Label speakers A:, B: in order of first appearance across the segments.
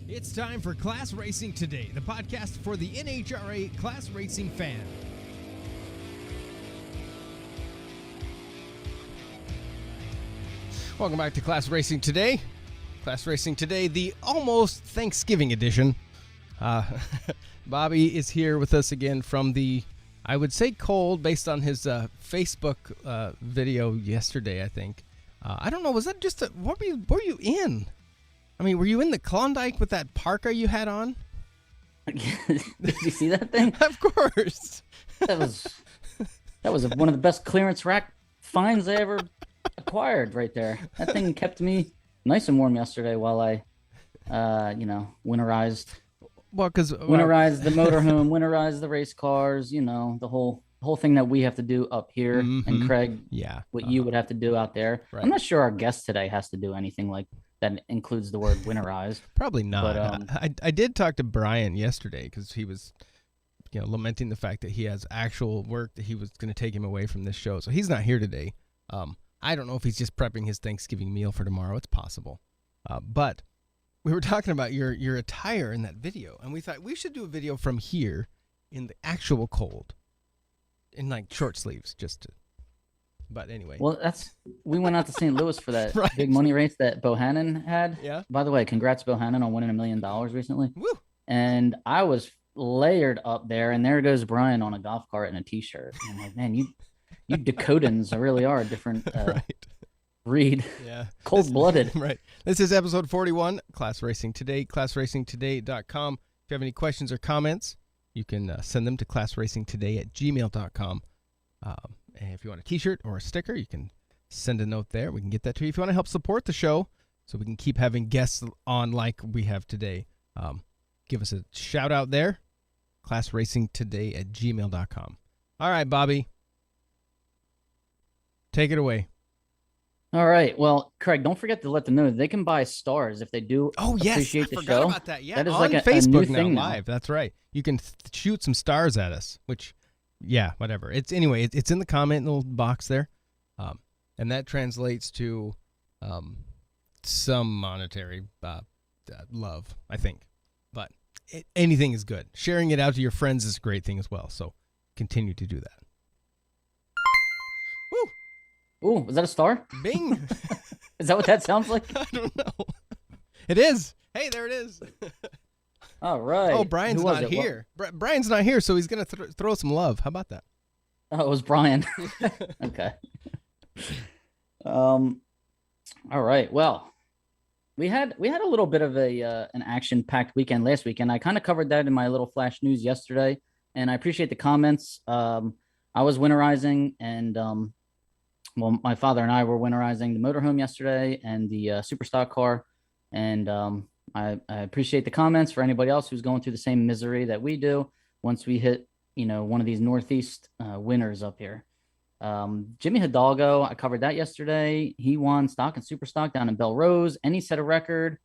A: It's time for Class Racing Today, the podcast for the NHRA class racing fan. Welcome back to Class Racing Today. Class Racing Today, the almost Thanksgiving edition. Bobby is here with us again from the, I would say cold, based on his Facebook video yesterday, I think. I don't know, was that just what were you in? I mean, were you in the Klondike with that parka you had on?
B: Did you see that thing?
A: Of course.
B: That was one of the best clearance rack finds I ever acquired right there. That thing kept me nice and warm yesterday while I, winterized.
A: Well, because
B: winterized the motorhome, winterized the race cars. You know, the whole thing that we have to do up here, and Craig, what you would have to do out there. Right. I'm not sure our guest today has to do anything like that includes the word winterized.
A: Probably not. But, I did talk to Brian yesterday because he was, lamenting the fact that he has actual work that he was going to take him away from this show. So he's not here today. I don't know if he's just prepping his Thanksgiving meal for tomorrow. It's possible. But we were talking about your attire in that video, and we thought we should do a video from here in the actual cold, in like short sleeves, just to. But anyway.
B: Well, we went out to St. Louis for that big money race that Bohannon had. Yeah. By the way, congrats Bohannon on winning $1 million recently. Woo! And I was layered up there, and there goes Brian on a golf cart and a t-shirt. And I'm like, man, you Dakotans really are a different breed. Yeah. Cold-blooded.
A: Right. This is episode 41, Class Racing Today, classracingtoday.com. If you have any questions or comments, you can send them to classracingtoday@gmail.com. And if you want a t-shirt or a sticker, you can send a note there. We can get that to you. If you want to help support the show so we can keep having guests on like we have today, give us a shout out there, classracingtoday@gmail.com. All right, Bobby. Take it away.
B: All right. Well, Craig, don't forget to let them know that they can buy stars if they do appreciate the show.
A: I forgot about that. Yeah,
B: that is
A: on
B: like
A: Facebook
B: a new thing
A: live. That's right. You can shoot some stars at us, which... yeah, whatever. It's in the comment little box there, and that translates to some monetary love, I think. But anything is good. Sharing it out to your friends is a great thing as well. So continue to do that. Woo!
B: Ooh, was that a star?
A: Bing!
B: Is that what that sounds like?
A: I don't know. It is. Hey, there it is.
B: All right.
A: Oh, Brian's not here. Brian's not here, so he's going to throw some love. How about that?
B: Oh, it was Brian. Okay. All right. Well, we had a little bit of an action-packed weekend last weekend. I kind of covered that in my little flash news yesterday, and I appreciate the comments. I was winterizing, and my father and I were winterizing the motorhome yesterday and the super stock car, and I appreciate the comments for anybody else who's going through the same misery that we do once we hit, one of these Northeast winters up here. Jimmy Hidalgo, I covered that yesterday. He won stock and super stock down in Belrose, and he set a record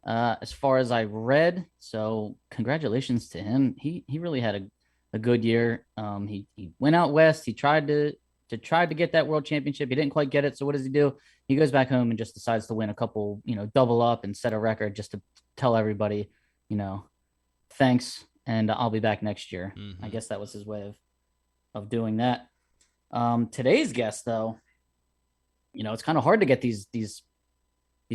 B: as far as I read. So congratulations to him. He really had a good year. He went out west. He tried to get that world championship. He didn't quite get it. So what does he do? He goes back home and just decides to win a couple, double up and set a record just to tell everybody, thanks. And I'll be back next year. Mm-hmm. I guess that was his way of doing that. Today's guest, though, it's kind of hard to get these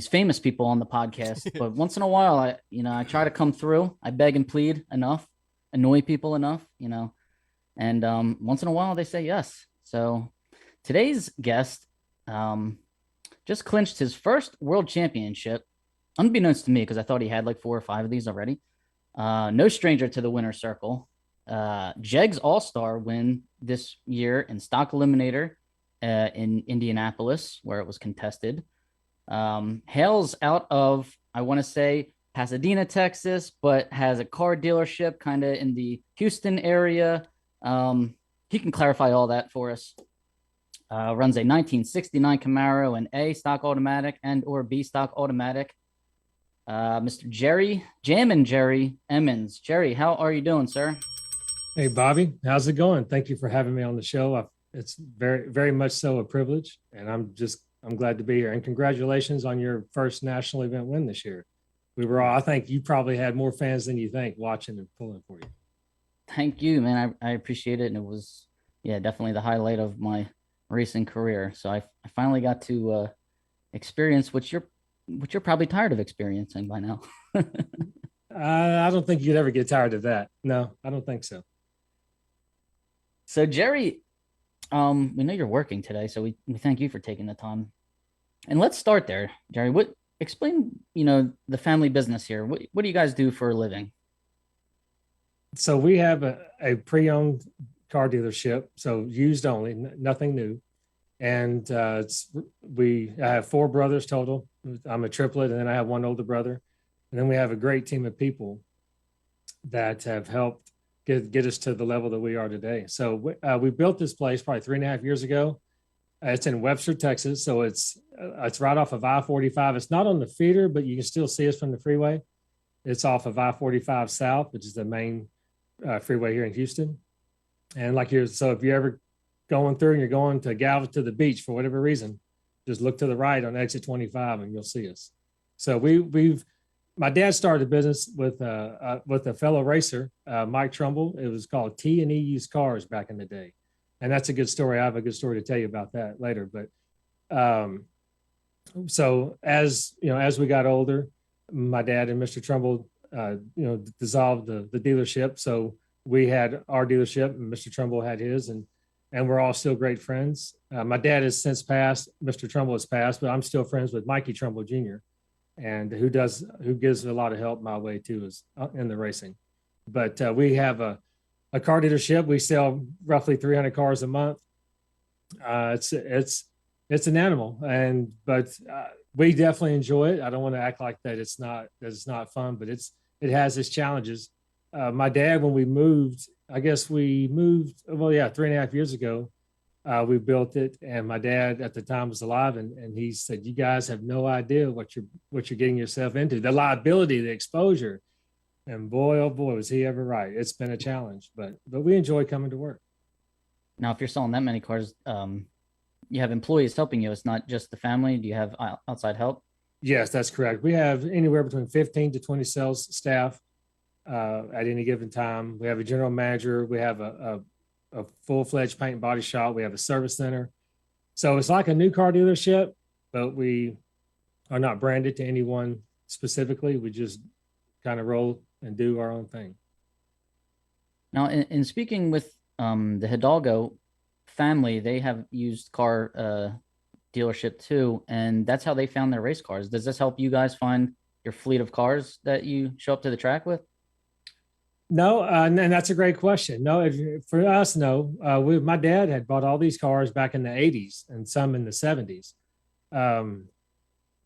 B: famous people on the podcast, but once in a while, I try to come through. I beg and plead enough, annoy people enough, and once in a while they say yes. So today's guest just clinched his first world championship, unbeknownst to me, because I thought he had like 4 or 5 of these already. No stranger to the winner's circle. Jegs All-Star win this year in Stock Eliminator in Indianapolis, where it was contested. Hails out of, I want to say, Pasadena, Texas, but has a car dealership kind of in the Houston area. He can clarify all that for us. Runs a 1969 Camaro, an A stock automatic and or B stock automatic. Mr. Jammin Emmons. Jerry, how are you doing, sir?
C: Hey, Bobby, how's it going? Thank you for having me on the show. It's very, very much so a privilege, and I'm glad to be here. And congratulations on your first national event win this year. we were all, I think you probably had more fans than you think watching and pulling for you.
B: Thank you, man. I appreciate it. And it was, yeah, definitely the highlight of my racing career. So I finally got to experience what you're probably tired of experiencing by now.
C: I don't think you'd ever get tired of that. No, I don't think so.
B: So Jerry, we know you're working today, so we thank you for taking the time. And let's start there, Jerry. Explain, the family business here. What do you guys do for a living?
C: So we have a pre-owned car dealership, so used only, nothing new. And I have 4 brothers total. I'm a triplet, and then I have one older brother. And then we have a great team of people that have helped get us to the level that we are today. So we built this place probably 3.5 years ago. It's in Webster, Texas. So it's right off of I-45. It's not on the feeder, but you can still see us from the freeway. It's off of I-45 South, which is the main freeway here in Houston. And so if you're ever going through and you're going to Galveston to the beach for whatever reason, just look to the right on exit 25 and you'll see us. So my dad started a business with a fellow racer, Mike Trumbull. It was called T&E Used Cars back in the day. And that's a good story. I have a good story to tell you about that later. But so as we got older, my dad and Mr. Trumbull, dissolved the dealership. So we had our dealership and Mr. Trumbull had his, and we're all still great friends. My dad has since passed. Mr. Trumbull has passed, but I'm still friends with Mikey Trumbull Jr., and who gives a lot of help my way too, is in the racing. But we have a car dealership. We sell roughly 300 cars a month. It's an animal, but we definitely enjoy it. I don't want to act like that it's not fun, but it has its challenges. My dad, when we moved, I guess we moved, 3.5 years ago, we built it, and my dad at the time was alive, and he said, "You guys have no idea what you're getting yourself into. The liability, the exposure." And boy, oh boy, was he ever right. It's been a challenge, but we enjoy coming to work.
B: Now, if you're selling that many cars, you have employees helping you. It's not just the family. Do you have outside help?
C: Yes, that's correct. We have anywhere between 15 to 20 sales staff at any given time. We have a general manager. We have a full-fledged paint and body shop. We have a service center. So it's like a new car dealership, but we are not branded to anyone specifically. We just kind of roll and do our own thing.
B: Now, in speaking with the Hidalgo family, they have used car dealership too, and that's how they found their race cars. Does this help you guys find your fleet of cars that you show up to the track with?
C: No, and that's a great question. No, for us, no. My dad had bought all these cars back in the 80s and some in the 70s.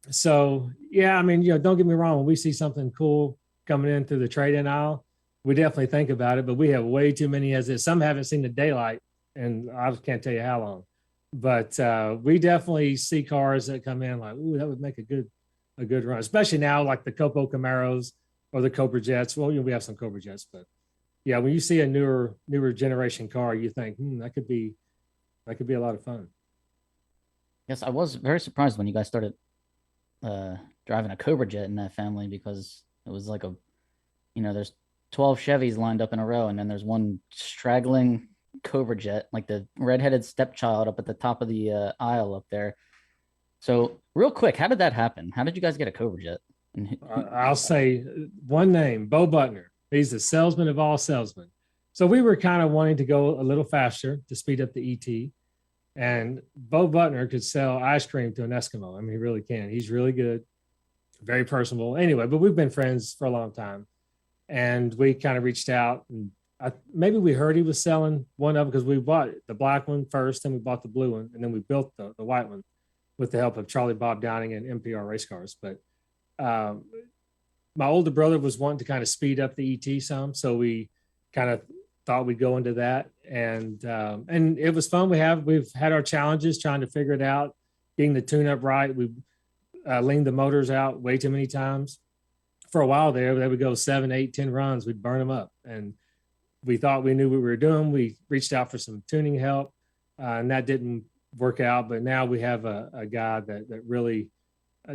C: So, yeah, I mean, don't get me wrong. When we see something cool coming in through the trade-in aisle, we definitely think about it, but we have way too many as is. Some haven't seen the daylight, and I can't tell you how long. But we definitely see cars that come in like, ooh, that would make a good run, especially now, like the Copo Camaros or the Cobra Jets. Well, we have some Cobra Jets, but yeah, when you see a newer generation car, you think, that could be a lot of fun.
B: Yes, I was very surprised when you guys started driving a Cobra Jet in that family, because it was like there's 12 Chevys lined up in a row, and then there's one straggling Cobra Jet, like the redheaded stepchild up at the top of the aisle up there. So real quick, how did that happen? How did you guys get a Cobra Jet?
C: I'll say one name, Bo Butner. He's the salesman of all salesmen. So we were kind of wanting to go a little faster to speed up the ET. And Bo Butner could sell ice cream to an Eskimo. I mean, he really can. He's really good, very personable. Anyway, but we've been friends for a long time. And we kind of reached out, and maybe we heard he was selling one of them, because we bought the black one first, then we bought the blue one, and then we built the white one with the help of Charlie Bob Downing and MPR Race Cars. But my older brother was wanting to kind of speed up the ET some, so we kind of thought we'd go into that, and it was fun. We've had our challenges trying to figure it out, getting the tune up right. We leaned the motors out way too many times. For a while there, they would go 7, 8, 10 runs. We'd burn them up, and we thought we knew what we were doing. We reached out for some tuning help, and that didn't work out. But now we have a guy that really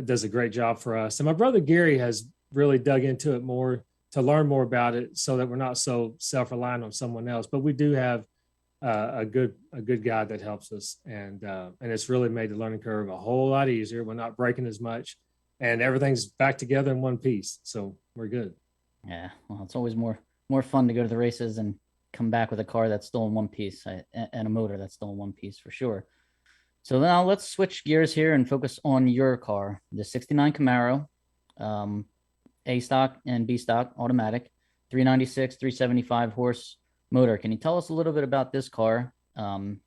C: does a great job for us. And my brother Gary has really dug into it more to learn more about it so that we're not so self-reliant on someone else. But we do have a good guy that helps us, and it's really made the learning curve a whole lot easier. We're not breaking as much, and everything's back together in one piece, so we're good.
B: Yeah, well, it's always more fun to go to the races and come back with a car that's still in one piece and a motor that's still in one piece for sure. So now let's switch gears here and focus on your car, the '69 Camaro, A stock and B stock automatic, 396, 375 horse motor. Can you tell us a little bit about this car, a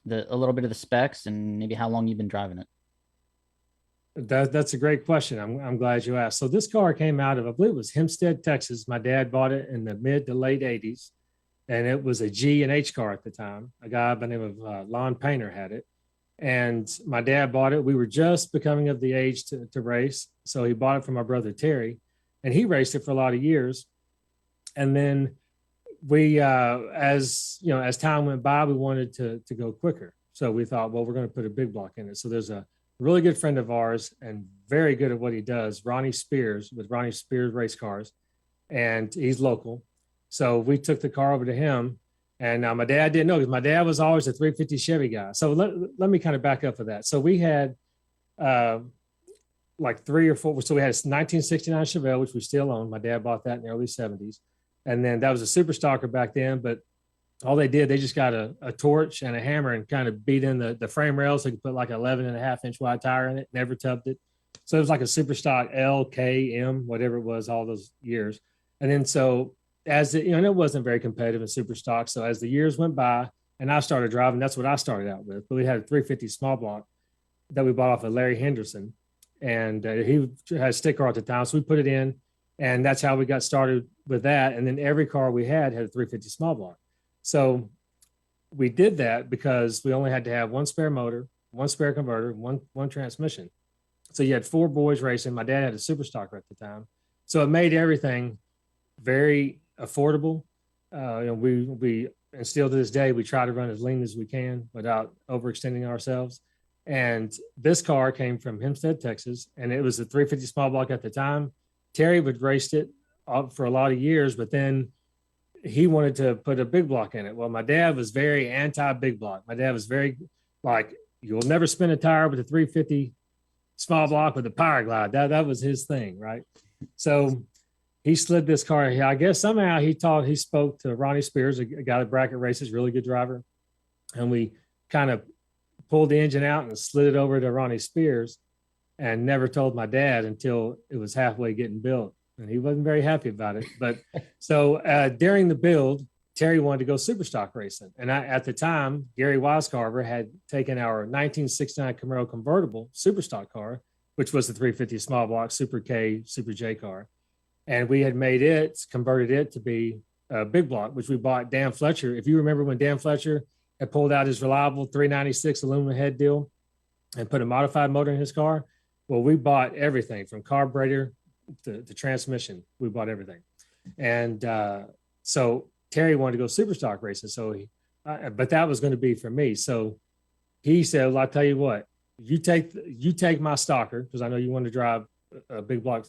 B: little bit of the specs, and maybe how long you've been driving it?
C: That's a great question. I'm glad you asked. So this car came out of, I believe it was Hempstead, Texas. My dad bought it in the mid to late 80s, and it was a G and H car at the time. A guy by the name of Lon Painter had it, and my dad bought it. We were just becoming of the age to race, so he bought it from my brother Terry, and he raced it for a lot of years. And then we, as you know, as time went by, we wanted to go quicker. So we thought, well, we're going to put a big block in it. So there's a really good friend of ours and very good at what he does, Ronnie Spears, with Ronnie Spears Race Cars, and he's local. So we took the car over to him, and my dad didn't know, because my dad was always a 350 Chevy guy. So let me kind of back up for that. So we had like 3 or 4. So we had a 1969 Chevelle, which we still own. My dad bought that in the early 70s. And then that was a super stalker back then, but all they did, they just got a torch and a hammer and kind of beat in the frame rails. So they could put like an 11.5-inch wide tire in it, never tubbed it. So it was like a super stock L, K, M, whatever it was, all those years. And then so as it, and it wasn't very competitive in super stock. So as the years went by and I started driving, that's what I started out with. But we had a 350 small block that we bought off of Larry Henderson, and he had a stick car at the time. So we put it in, and that's how we got started with that. And then every car we had a 350 small block. So we did that because we only had to have one spare motor, one spare converter, one transmission. So you had 4 boys racing. My dad had a super stocker at the time. So it made everything very affordable. We and still to this day, we try to run as lean as we can without overextending ourselves. And this car came from Hempstead, Texas, and it was a 350 small block at the time. Terry would raced it for a lot of years, but then he wanted to put a big block in it. Well, my dad was very anti-big block. My dad was very like, you'll never spin a tire with a 350 small block with a power glide. That was his thing, right? So he slid this car. I guess somehow he spoke to Ronnie Spears, a guy that bracket races, really good driver. And we kind of pulled the engine out and slid it over to Ronnie Spears, and never told my dad until it was halfway getting built. And he wasn't very happy about it. But so during the build, Terry wanted to go super stock racing. And at the time, Gary Wisecarver had taken our 1969 Camaro convertible super stock car, which was the 350 small block Super K, Super J car. And we had converted it to be a big block, which we bought Dan Fletcher. If you remember when Dan Fletcher had pulled out his reliable 396 aluminum head deal and put a modified motor in his car, well, we bought everything from carburetor to transmission. We bought everything. And so Terry wanted to go super stock racing. So but that was going to be for me. So he said, well, I'll tell you what, you take my stalker, because I know you want to drive a big block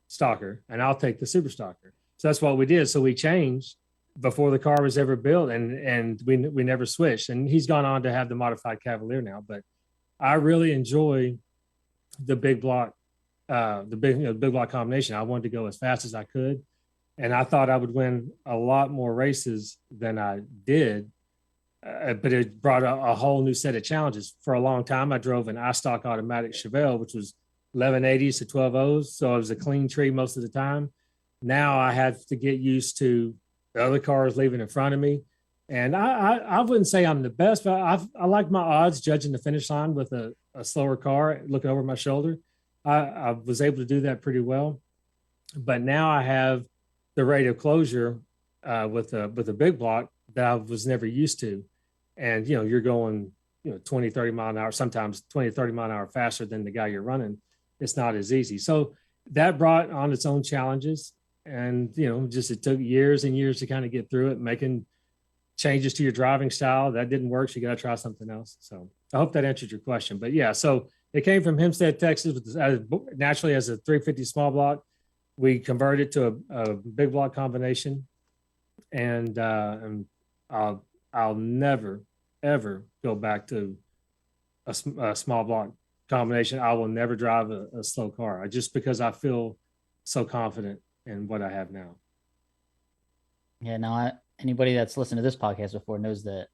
C: stalker, and I'll take the super stalker. So that's what we did. So we changed before the car was ever built, and we never switched. And he's gone on to have the modified Cavalier now, but I really enjoy the big block, big block combination. I wanted to go as fast as I could, and I thought I would win a lot more races than I did. But it brought a whole new set of challenges. For a long time, I drove an iStock automatic Chevelle, which was 1180s to 12.0s, so it was a clean tree most of the time. Now I have to get used to the other cars leaving in front of me. And I wouldn't say I'm the best, but I like my odds judging the finish line with a slower car looking over my shoulder. I was able to do that pretty well. But now I have the rate of closure with a big block that I was never used to. And, you're going, 20, 30 mile an hour, sometimes 20, 30 mile an hour faster than the guy you're running. It's not as easy. So that brought on its own challenges. And, it took years and years to kind of get through it, making changes to your driving style. That didn't work. So you got to try something else. So I hope that answered your question. But yeah, so It came from Hempstead, Texas, naturally as a 350 small block. We converted to a big block combination, and I'll never ever go back to a small block combination. I will never drive a slow car, just because I feel so confident in what I have now.
B: Yeah, now anybody that's listened to this podcast before knows that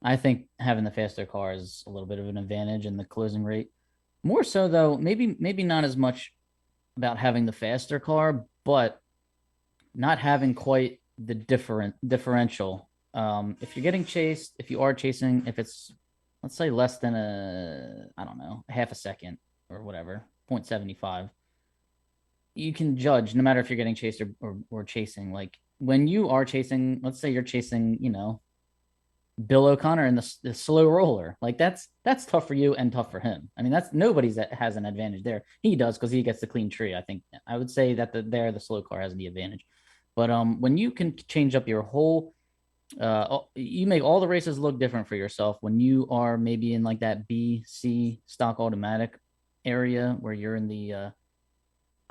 B: I think having the faster car is a little bit of an advantage in the closing rate. More so though, maybe not as much about having the faster car, but not having quite the differential. If you're getting chased, if you are chasing, if it's, let's say, less than I don't know, a half a second or whatever, 0.75, you can judge no matter if you're getting chased or chasing. Like when you are chasing, let's say you're chasing, Bill O'Connor in the slow roller, like that's tough for you and tough for him. I mean, that's nobody's that has an advantage there. He does because he gets the clean tree. I think I would say that the slow car has the advantage. But when you can change up your whole, you make all the races look different for yourself when you are maybe in like that B, C stock automatic area where you're in the I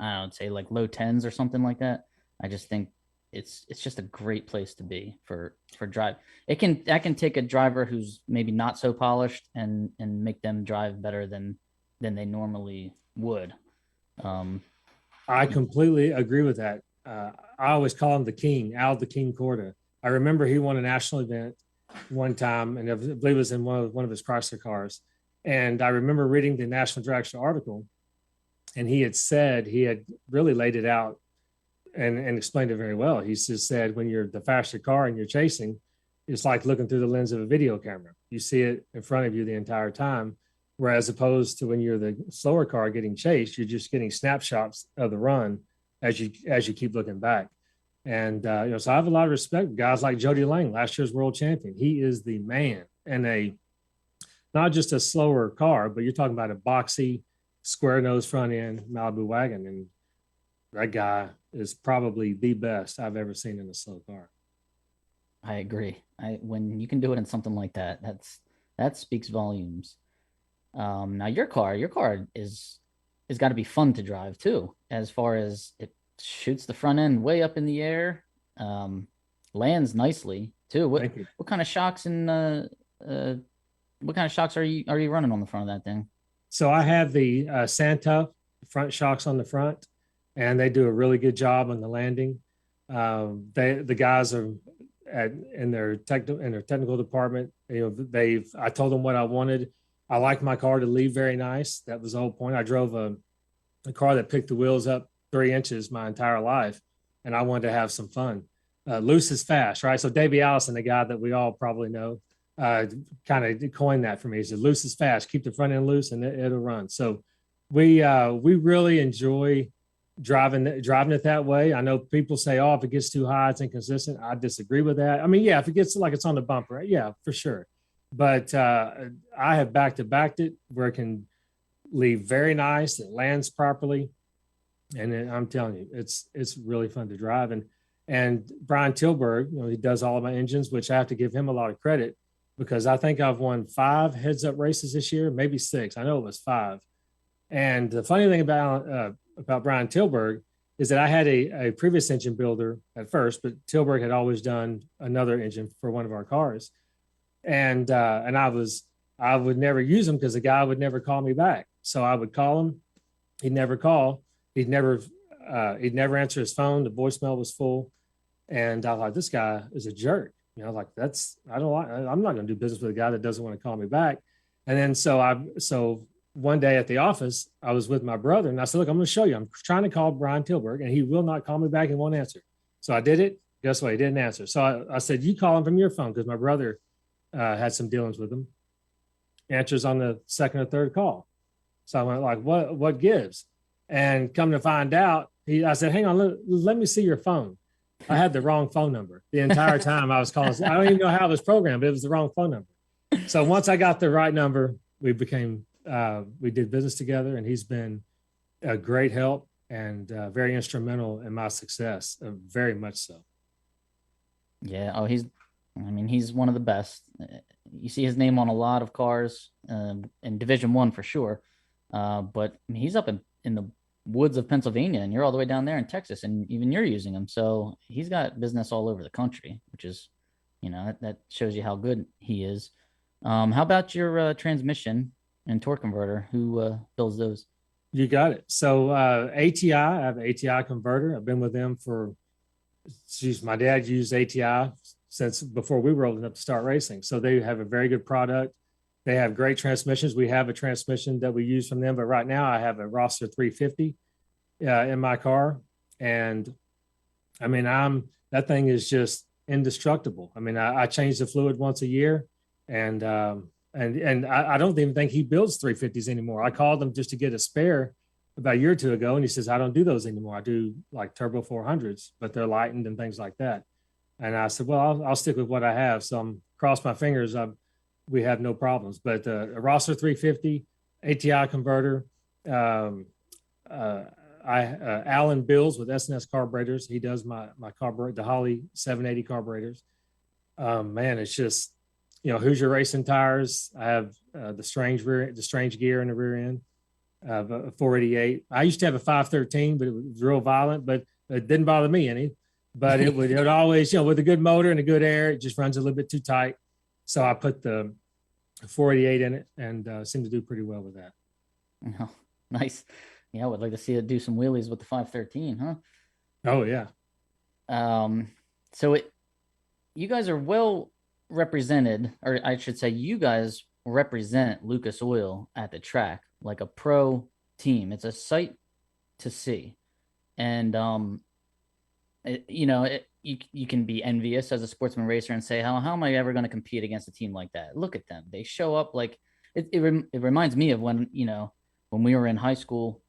B: don't know, say like low tens or something like that. I just think it's just a great place to be for drive. I can take a driver who's maybe not so polished and make them drive better than they normally would.
C: I completely agree with that. I always call him the king, Al the King Corda. I remember he won a national event one time, and I believe it was in one of his Chrysler cars. And I remember reading the National Drag Show article, and he had really laid it out and explained it very well. He just said, when you're the faster car and you're chasing, it's like looking through the lens of a video camera. You see it in front of you the entire time. Whereas opposed to when you're the slower car getting chased, you're just getting snapshots of the run as you keep looking back. And so I have a lot of respect for guys like Jody Lang, last year's world champion. He is the man, and not just a slower car, but you're talking about a boxy, square nose front end Malibu wagon, and that guy is probably the best I've ever seen in a slow car.
B: I agree. When you can do it in something like that, that speaks volumes. Now your car is got to be fun to drive too, as far as it shoots the front end way up in the air, lands nicely too. What kind of shocks are you running on the front of that thing?
C: So I have the Santa front shocks on the front, and they do a really good job on the landing. The guys are in their technical department. I told them what I wanted. I like my car to leave very nice. That was the whole point. I drove a car that picked the wheels up 3 inches my entire life, and I wanted to have some fun. Loose is fast, right? So Davey Allison, the guy that we all probably know, kind of coined that for me. He said, "Loose is fast. Keep the front end loose, and it'll run." So we really enjoy driving it that way. I know people say, "Oh, if it gets too high, it's inconsistent." I disagree with that. I mean, yeah, if it gets like it's on the bumper, yeah, for sure. But I have backed it where it can leave very nice. It lands properly. And I'm telling you, it's really fun to drive. And Brian Tilburg, he does all of my engines, which I have to give him a lot of credit, because I think I've won 5 heads-up races this year, maybe 6. I know it was 5. And the funny thing about Brian Tilburg is that I had a previous engine builder at first, but Tilburg had always done another engine for one of our cars, and I would never use him because the guy would never call me back. So I would call him, he'd never call. He'd never answer his phone. The voicemail was full. And I was like, this guy is a jerk. I'm not going to do business with a guy that doesn't want to call me back. And then so one day at the office, I was with my brother, and I said, look, I'm going to show you. I'm trying to call Brian Tilburg, and he will not call me back and won't answer. So I did it. Guess what? He didn't answer. So I said, you call him from your phone, because my brother had some dealings with him. Answers on the second or third call. So I went like, what gives? And come to find out, I said, hang on, let me see your phone. I had the wrong phone number the entire time I was calling. I don't even know how it was programmed, but it was the wrong phone number. So once I got the right number, we did business together, and he's been a great help and very instrumental in my success, very much so.
B: Yeah. Oh, I mean, he's one of the best. You see his name on a lot of cars in Division One for sure. But I mean, he's up in the woods of Pennsylvania, and you're all the way down there in Texas, and even you're using him. So he's got business all over the country, which is, that shows you how good he is. How about your transmission and torque converter? Who builds those?
C: You got it. So ATI, I have an ATI converter. I've been with them for, geez, my dad used ATI since before we were old enough to start racing. So they have a very good product. They have great transmissions. We have a transmission that we use from them, but right now I have a Roster 350 in my car. And I mean, that thing is just indestructible. I mean, I change the fluid once a year, and I don't even think he builds 350s anymore. I called him just to get a spare about a year or two ago, and he says, I don't do those anymore. I do like turbo 400s, but they're lightened and things like that. And I said, well, I'll stick with what I have. So I'm cross my fingers. We have no problems. But a Rosser 350, ATI converter, Alan builds with S&S carburetors. He does my carburetor, the Holly 780 carburetors. Man, it's just, Hoosier Racing tires. I have the strange gear in the rear end, a 488. I used to have a 513, but it was real violent, but it didn't bother me any. But it would always, with a good motor and a good air, it just runs a little bit too tight. So I put the 488 in it and seemed to do pretty well with that.
B: Oh, nice. Yeah, I would like to see it do some wheelies with the 513, huh?
C: Oh yeah.
B: So you guys are well represented, or I should say, you guys represent Lucas Oil at the track like a pro team. It's a sight to see, and you can be envious as a sportsman racer and say, how am I ever going to compete against a team like that? Look at them. They show up like it reminds me of when we were in high school,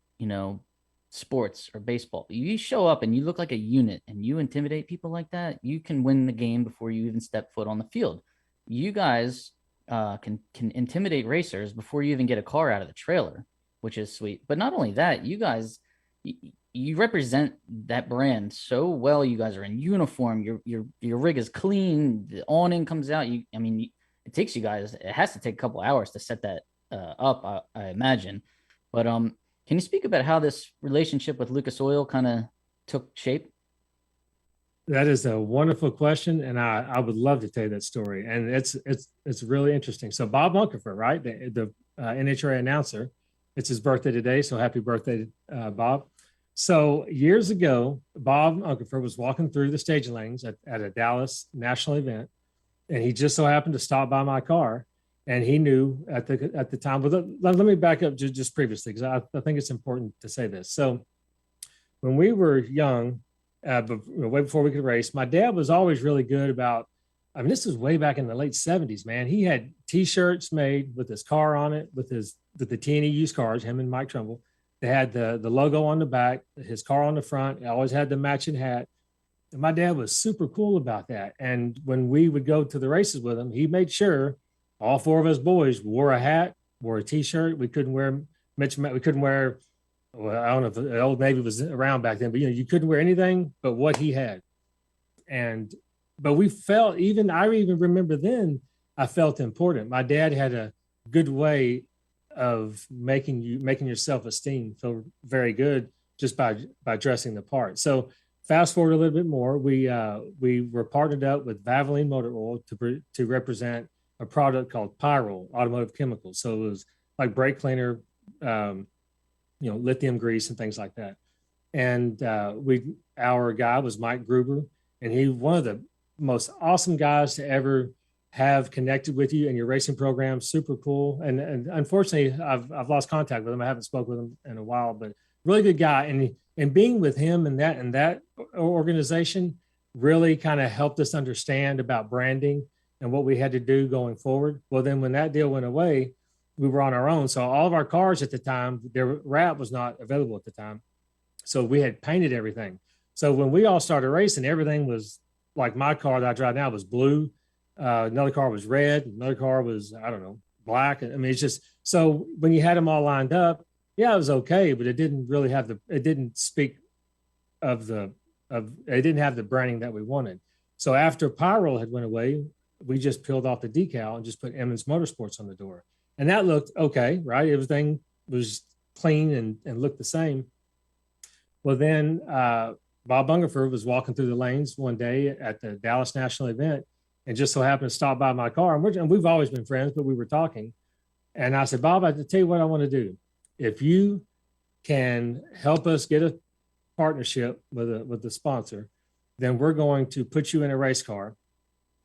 B: sports or baseball. You show up and you look like a unit and you intimidate people like that, you can win the game before you even step foot on the field. You guys can intimidate racers before you even get a car out of the trailer, which is sweet. But not only that, you guys, you represent that brand so well. You guys are in uniform. Your rig is clean. The awning comes out. It takes you guys. It has to take a couple hours to set that up, I imagine. But can you speak about how this relationship with Lucas Oil kind of took shape?
C: That is a wonderful question, and I would love to tell you that story. And it's really interesting. So Bob Unkerfer, right, the NHRA announcer, it's his birthday today. So happy birthday, Bob. So years ago, Bob Unkerfer was walking through the staging lanes at a Dallas national event, and he just so happened to stop by my car, and he knew at the time. But let me back up just previously, because I think it's important to say this. So when we were young, but way before we could race, my dad was always really good about. I mean, this was way back in the late 70s, man. He had T-shirts made with his car on it, with the T&E used cars, him and Mike Trumbull. They had the logo on the back, his car on the front. It always had the matching hat. And my dad was super cool about that. And when we would go to the races with him, he made sure all four of us boys wore a hat, wore a T-shirt. We couldn't wear well, I don't know if the Old Navy was around back then, but you couldn't wear anything but what he had. But we felt, I even remember then, I felt important. My dad had a good way of making your self-esteem feel very good just by dressing the part. So fast forward a little bit more, we were partnered up with Valvoline Motor Oil to represent a product called Pyrol Automotive Chemicals. So it was like brake cleaner, lithium grease and things like that. And our guy was Mike Gruber, and he one of the most awesome guys to ever have connected with you in your racing program. Super cool. And unfortunately, I've lost contact with him. I haven't spoken with him in a while, but really good guy. And being with him and that organization really kind of helped us understand about branding and what we had to do going forward. Well, then when that deal went away, we were on our own. So all of our cars at the time, their wrap was not available at the time. So we had painted everything. So when we all started racing, everything was like my car that I drive now was blue. Another car was red. Another car was, I don't know, black. I mean, it's just, so when you had them all lined up, yeah, it was okay, but it didn't really have it didn't speak it didn't have the branding that we wanted. So after Pyro had went away, we just peeled off the decal and just put Emmons Motorsports on the door. And that looked okay, right? Everything was clean and looked the same. Well, then Bob Bungerford was walking through the lanes one day at the Dallas National event and just so happened to stop by my car. And we've always been friends, but we were talking. And I said, Bob, I have to tell you what I want to do. If you can help us get a partnership with the sponsor, then we're going to put you in a race car.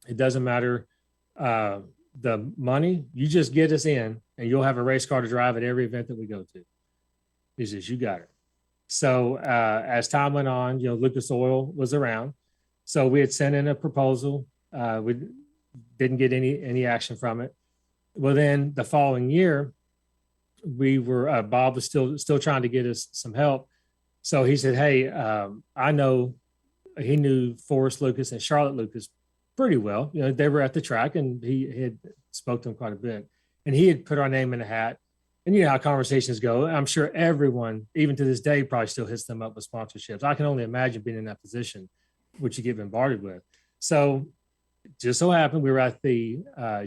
C: It doesn't matter the money, you just get us in and you'll have a race car to drive at every event that we go to. He says, you got it. So as time went on, Lucas Oil was around. So we had sent in a proposal. We didn't get any action from it. Well, then the following year, we were, Bob was still trying to get us some help. So he said, hey, I know, he knew Forrest Lucas and Charlotte Lucas pretty well. They were at the track and he had spoke to them quite a bit. And he had put our name in a hat. And you know how conversations go. I'm sure everyone, even to this day, probably still hits them up with sponsorships. I can only imagine being in that position, which you get bombarded with. So just so happened, we were at the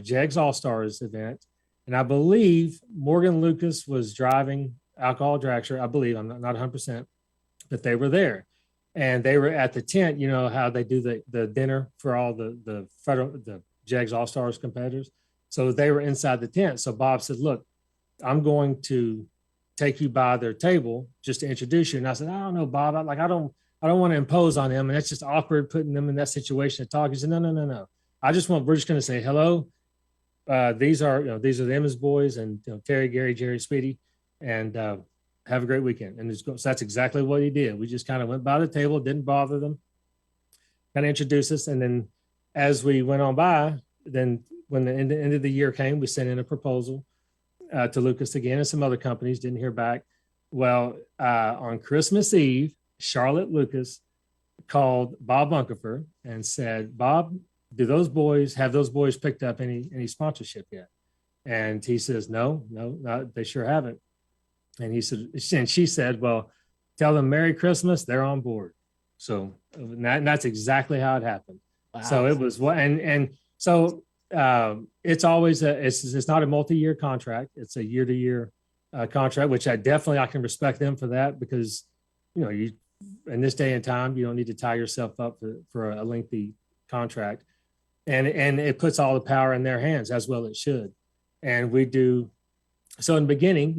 C: JEGS All-Stars event. And I believe Morgan Lucas was driving Alcohol Dragster. I believe, I'm not 100%, but they were there. And they were at the tent, how they do the dinner for all the JEGS All-Stars competitors. So they were inside the tent. So Bob said, look, I'm going to take you by their table just to introduce you. And I said, I don't know, Bob. I don't want to impose on them. And it's just awkward putting them in that situation to talk. He said, no. We're just going to say hello. These are the Emmons boys and Terry, Gary, Jerry, Speedy, and have a great weekend. And so that's exactly what he did. We just kind of went by the table, didn't bother them, kind of introduced us. And then as we went on by, then when the end of the year came, we sent in a proposal to Lucas again and some other companies, didn't hear back. Well, on Christmas Eve, Charlotte Lucas called Bob Bunkerford and said, Bob, have those boys picked up any sponsorship yet? And he says, no, they sure haven't. And she said, well, tell them Merry Christmas, they're on board. So that's exactly how it happened. Wow. So it was, so it's always it's not a multi-year contract. It's a year-to-year contract, which I can respect them for that, because, you in this day and time, you don't need to tie yourself up for a lengthy contract, and it puts all the power in their hands, as well it should. And we do. So in the beginning,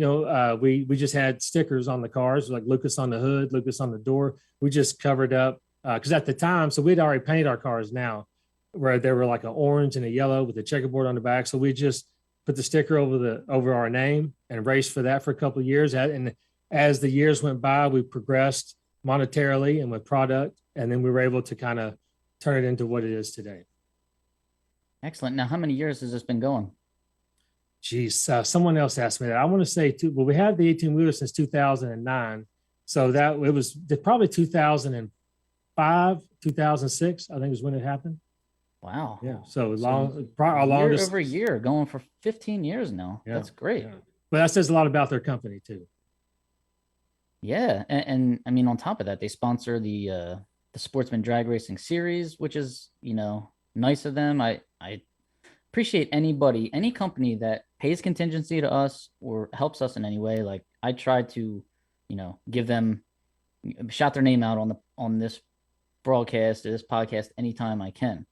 C: we just had stickers on the cars, like Lucas on the hood, Lucas on the door. We just covered up because at the time, so we'd already painted our cars now, where they were like an orange and a yellow with a checkerboard on the back. So we just put the sticker over our name and raced for that for a couple of years. And as the years went by, we progressed monetarily and with product, and then we were able to kind of turn it into what it is today.
B: Excellent. Now, how many years has this been going?
C: Geez, someone else asked me that. I want to say we had the 18-wheeler since 2009. So that it was probably 2005, 2006, I think is when it happened.
B: Wow.
C: Yeah. So our longest
B: year over year, going for 15 years now. Yeah, that's great. Yeah.
C: But that says a lot about their company too.
B: Yeah. And I mean, on top of that, they sponsor the Sportsman Drag Racing Series, which is, nice of them. I appreciate any company that pays contingency to us or helps us in any way. Like, I try to, give them, shout their name out on this broadcast or this podcast anytime I can.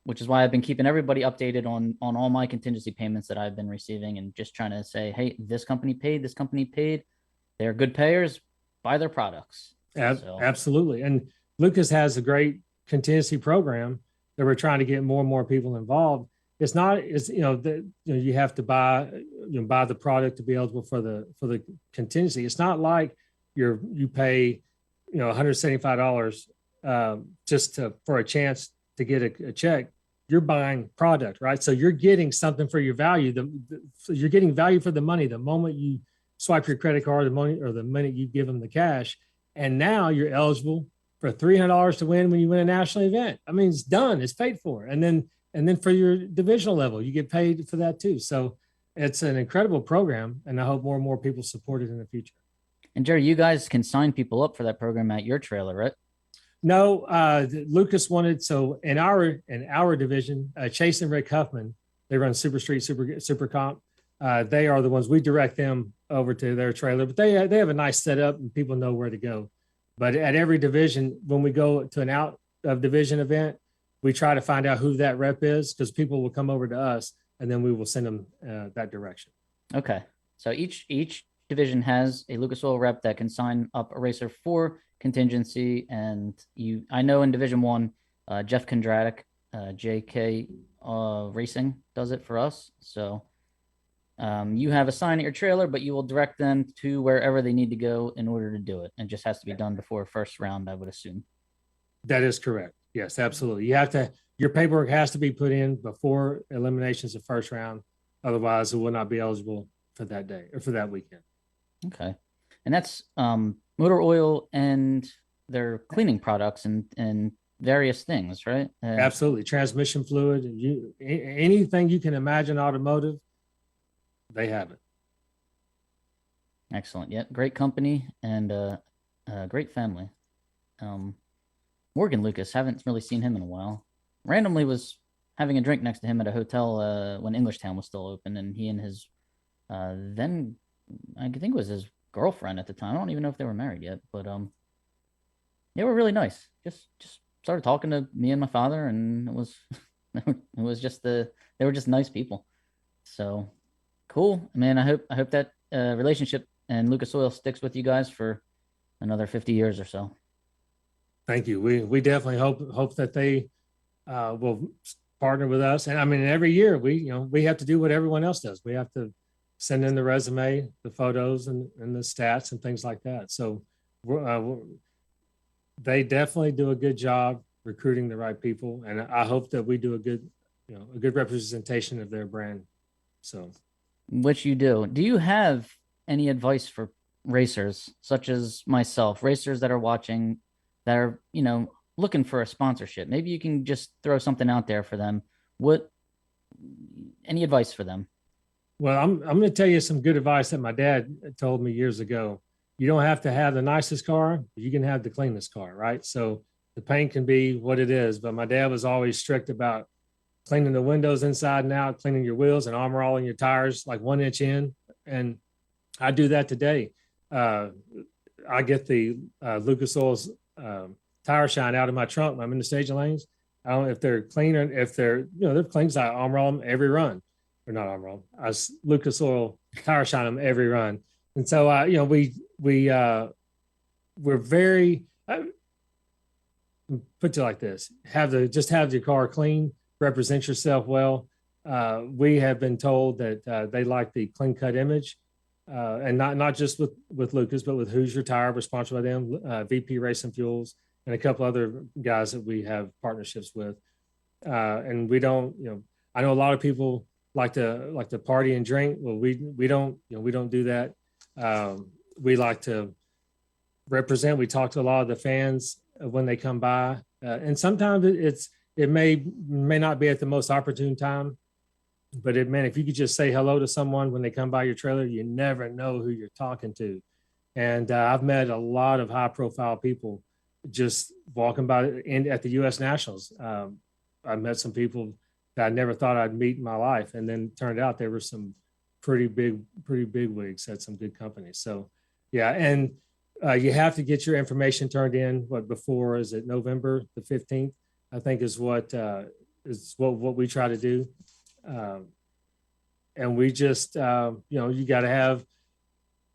B: Which is why I've been keeping everybody updated on all my contingency payments that I've been receiving, and just trying to say, hey, this company paid. They're good payers, buy their products.
C: Absolutely. And Lucas has a great contingency program that we're trying to get more and more people involved. You have to buy the product to be eligible for the contingency. It's not like you pay, $175 just for a chance to get a check. You're buying product, right? So you're getting something for your value. You're getting value for the money the moment you swipe your credit card, the minute you give them the cash. And now you're eligible for $300 to win when you win a national event. I mean, it's done. It's paid for. And then for your divisional level, you get paid for that too. So it's an incredible program, and I hope more and more people support it in the future.
B: And Jerry, you guys can sign people up for that program at your trailer, right?
C: No, Lucas wanted, so in our division, Chase and Rick Huffman, they run Super Street, Super Comp. They are the ones, we direct them over to their trailer, but they have a nice setup and people know where to go. But at every division, when we go to an out of division event, we try to find out who that rep is, because people will come over to us and then we will send them that direction.
B: Okay. So each division has a Lucas Oil rep that can sign up a racer for contingency. And I know in Division 1, Jeff Kondratic, JK Racing does it for us. So you have a sign at your trailer, but you will direct them to wherever they need to go in order to do it. It just has to be done before first round, I would assume.
C: That is correct. Yes, absolutely. Your paperwork has to be put in before eliminations of first round. Otherwise, it will not be eligible for that day or for that weekend.
B: Okay. And that's motor oil and their cleaning products and various things, right?
C: Absolutely. Transmission fluid, anything you can imagine automotive, they have it.
B: Excellent. Yeah, great company and great family. Morgan Lucas, haven't really seen him in a while. Randomly was having a drink next to him at a hotel when Englishtown was still open, and he and his then I think it was his girlfriend at the time. I don't even know if they were married yet, but they were really nice. Just started talking to me and my father, and it was just they were just nice people. So cool, man. I hope that relationship and Lucas Oil sticks with you guys for another 50 years or so.
C: Thank you. We definitely hope that they will partner with us. And I mean, every year we have to do what everyone else does. We have to send in the resume, the photos, and the stats and things like that. So they definitely do a good job recruiting the right people, and I hope that we do a good representation of their brand. So,
B: which you do. Do you have any advice for racers such as myself, racers that are watching, that are looking for a sponsorship? Maybe you can just throw something out there for them. Any advice for them?
C: Well, I'm going to tell you some good advice that my dad told me years ago. You don't have to have the nicest car, but you can have the cleanest car, right? So the paint can be what it is, but my dad was always strict about cleaning the windows inside and out, cleaning your wheels and armor all in your tires like 1 inch in. And I do that today. I get the Lucas Oil's tire shine out of my trunk when I'm in the staging lanes. I don't know if they're clean or if they're clean. I armor all them every run. Or not armor all. I Lucas Oil tire shine them every run. And so we're very put it like this: have your car clean, represent yourself well. We have been told that they like the clean cut image, and not just with Lucas, but with Hoosier Tire. We're sponsored by them, VP Racing Fuels, and a couple other guys that we have partnerships with. And we don't, I know a lot of people like to party and drink. Well, we don't do that. We like to represent. We talk to a lot of the fans when they come by, and sometimes it may not be at the most opportune time, but if you could just say hello to someone when they come by your trailer, you never know who you're talking to. And I've met a lot of high profile people just walking by at the U.S. Nationals. I met some people that I never thought I'd meet in my life, and then turned out there were some pretty big wigs at some good companies. So yeah, and you have to get your information turned in. Before is it November the 15th? I think is what we try to do. And we just you got to have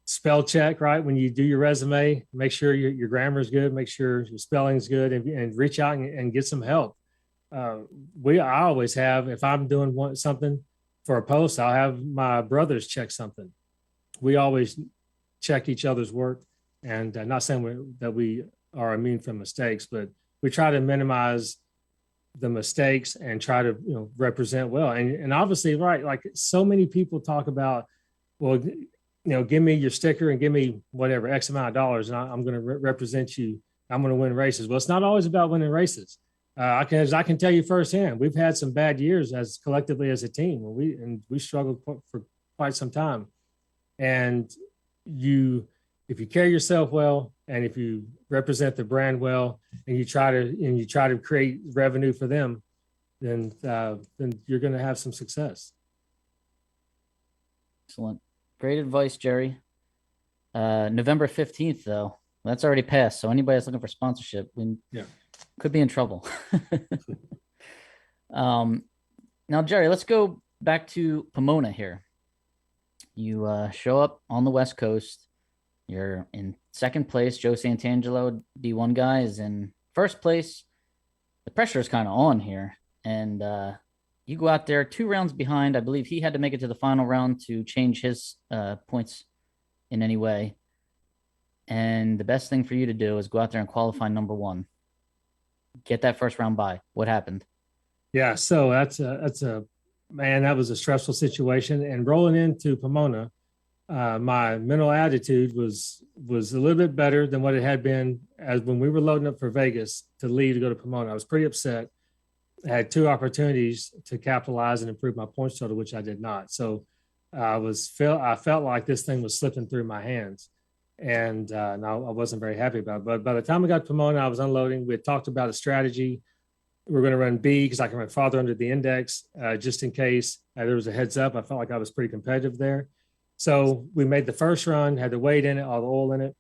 C: spell check, right? When you do your resume, make sure your grammar is good, make sure your spelling's good, and reach out and get some help. I always have, if I'm doing something for a post, I'll have my brothers check something. We always check each other's work, and not saying that we are immune from mistakes, but we try to minimize the mistakes and try to represent well. And obviously, right, like so many people talk about, well, give me your sticker and give me whatever X amount of dollars, and I'm going to represent you. I'm going to win races. Well, it's not always about winning races. I can tell you firsthand, we've had some bad years as collectively as a team. We struggled for quite some time. And if you carry yourself well, and if you represent the brand well, and you try to create revenue for them, then you're going to have some success.
B: Excellent. Great advice, Jerry. November 15th, though, that's already passed. So anybody that's looking for sponsorship, we could be in trouble. Now, Jerry, let's go back to Pomona here. You show up on the West Coast. You're in second place. Joe Santangelo, D1 guy, is in first place. The pressure is kind of on here. And you go out there 2 rounds behind. I believe he had to make it to the final round to change his points in any way. And the best thing for you to do is go out there and qualify number 1. Get that first round bye. What happened?
C: Yeah, so that was a stressful situation. And rolling into Pomona, my mental attitude was a little bit better than what it had been as when we were loading up for Vegas to leave to go to Pomona. I was pretty upset. I had 2 opportunities to capitalize and improve my points total, which I did not. So I felt like this thing was slipping through my hands, and I wasn't very happy about it. But by the time I got to Pomona, I was unloading. We had talked about a strategy. We were going to run B because I can run farther under the index, just in case there was a heads up. I felt like I was pretty competitive there. So we made the first run, had the weight in it, all the oil in it,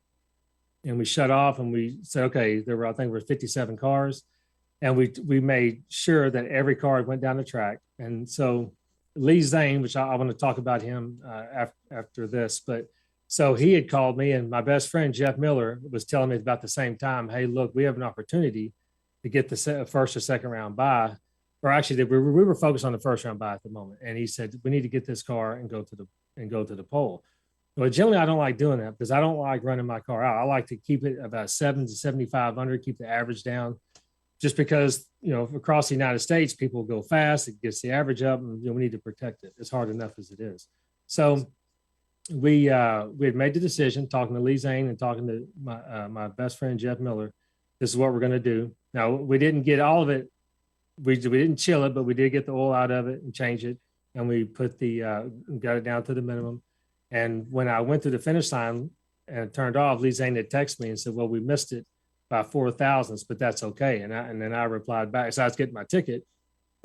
C: and we shut off and we said, okay, I think there were 57 cars. And we made sure that every car went down the track. And so Lee Zane, which I want to talk about him after this, but so he had called me, and my best friend, Jeff Miller, was telling me about the same time, hey, look, we have an opportunity to get the first or second round bye. Or actually, we were focused on the first round bye at the moment. And he said, we need to get this car and go to the pole. Well, generally, I don't like doing that because I don't like running my car out. I like to keep it about 7 to 7,500, keep the average down. Just because, across the United States, people go fast, it gets the average up, and we need to protect it. It's hard enough as it is. So we had made the decision, talking to Lee Zane and talking to my best friend, Jeff Miller, this is what we're going to do. Now, we didn't get all of it. We didn't chill it, but we did get the oil out of it and change it. And we got it down to the minimum. And when I went to the finish line and it turned off, Lee Zane had texted me and said, well, we missed it by 4 thousandths, but that's okay. And then I replied back. So I was getting my ticket.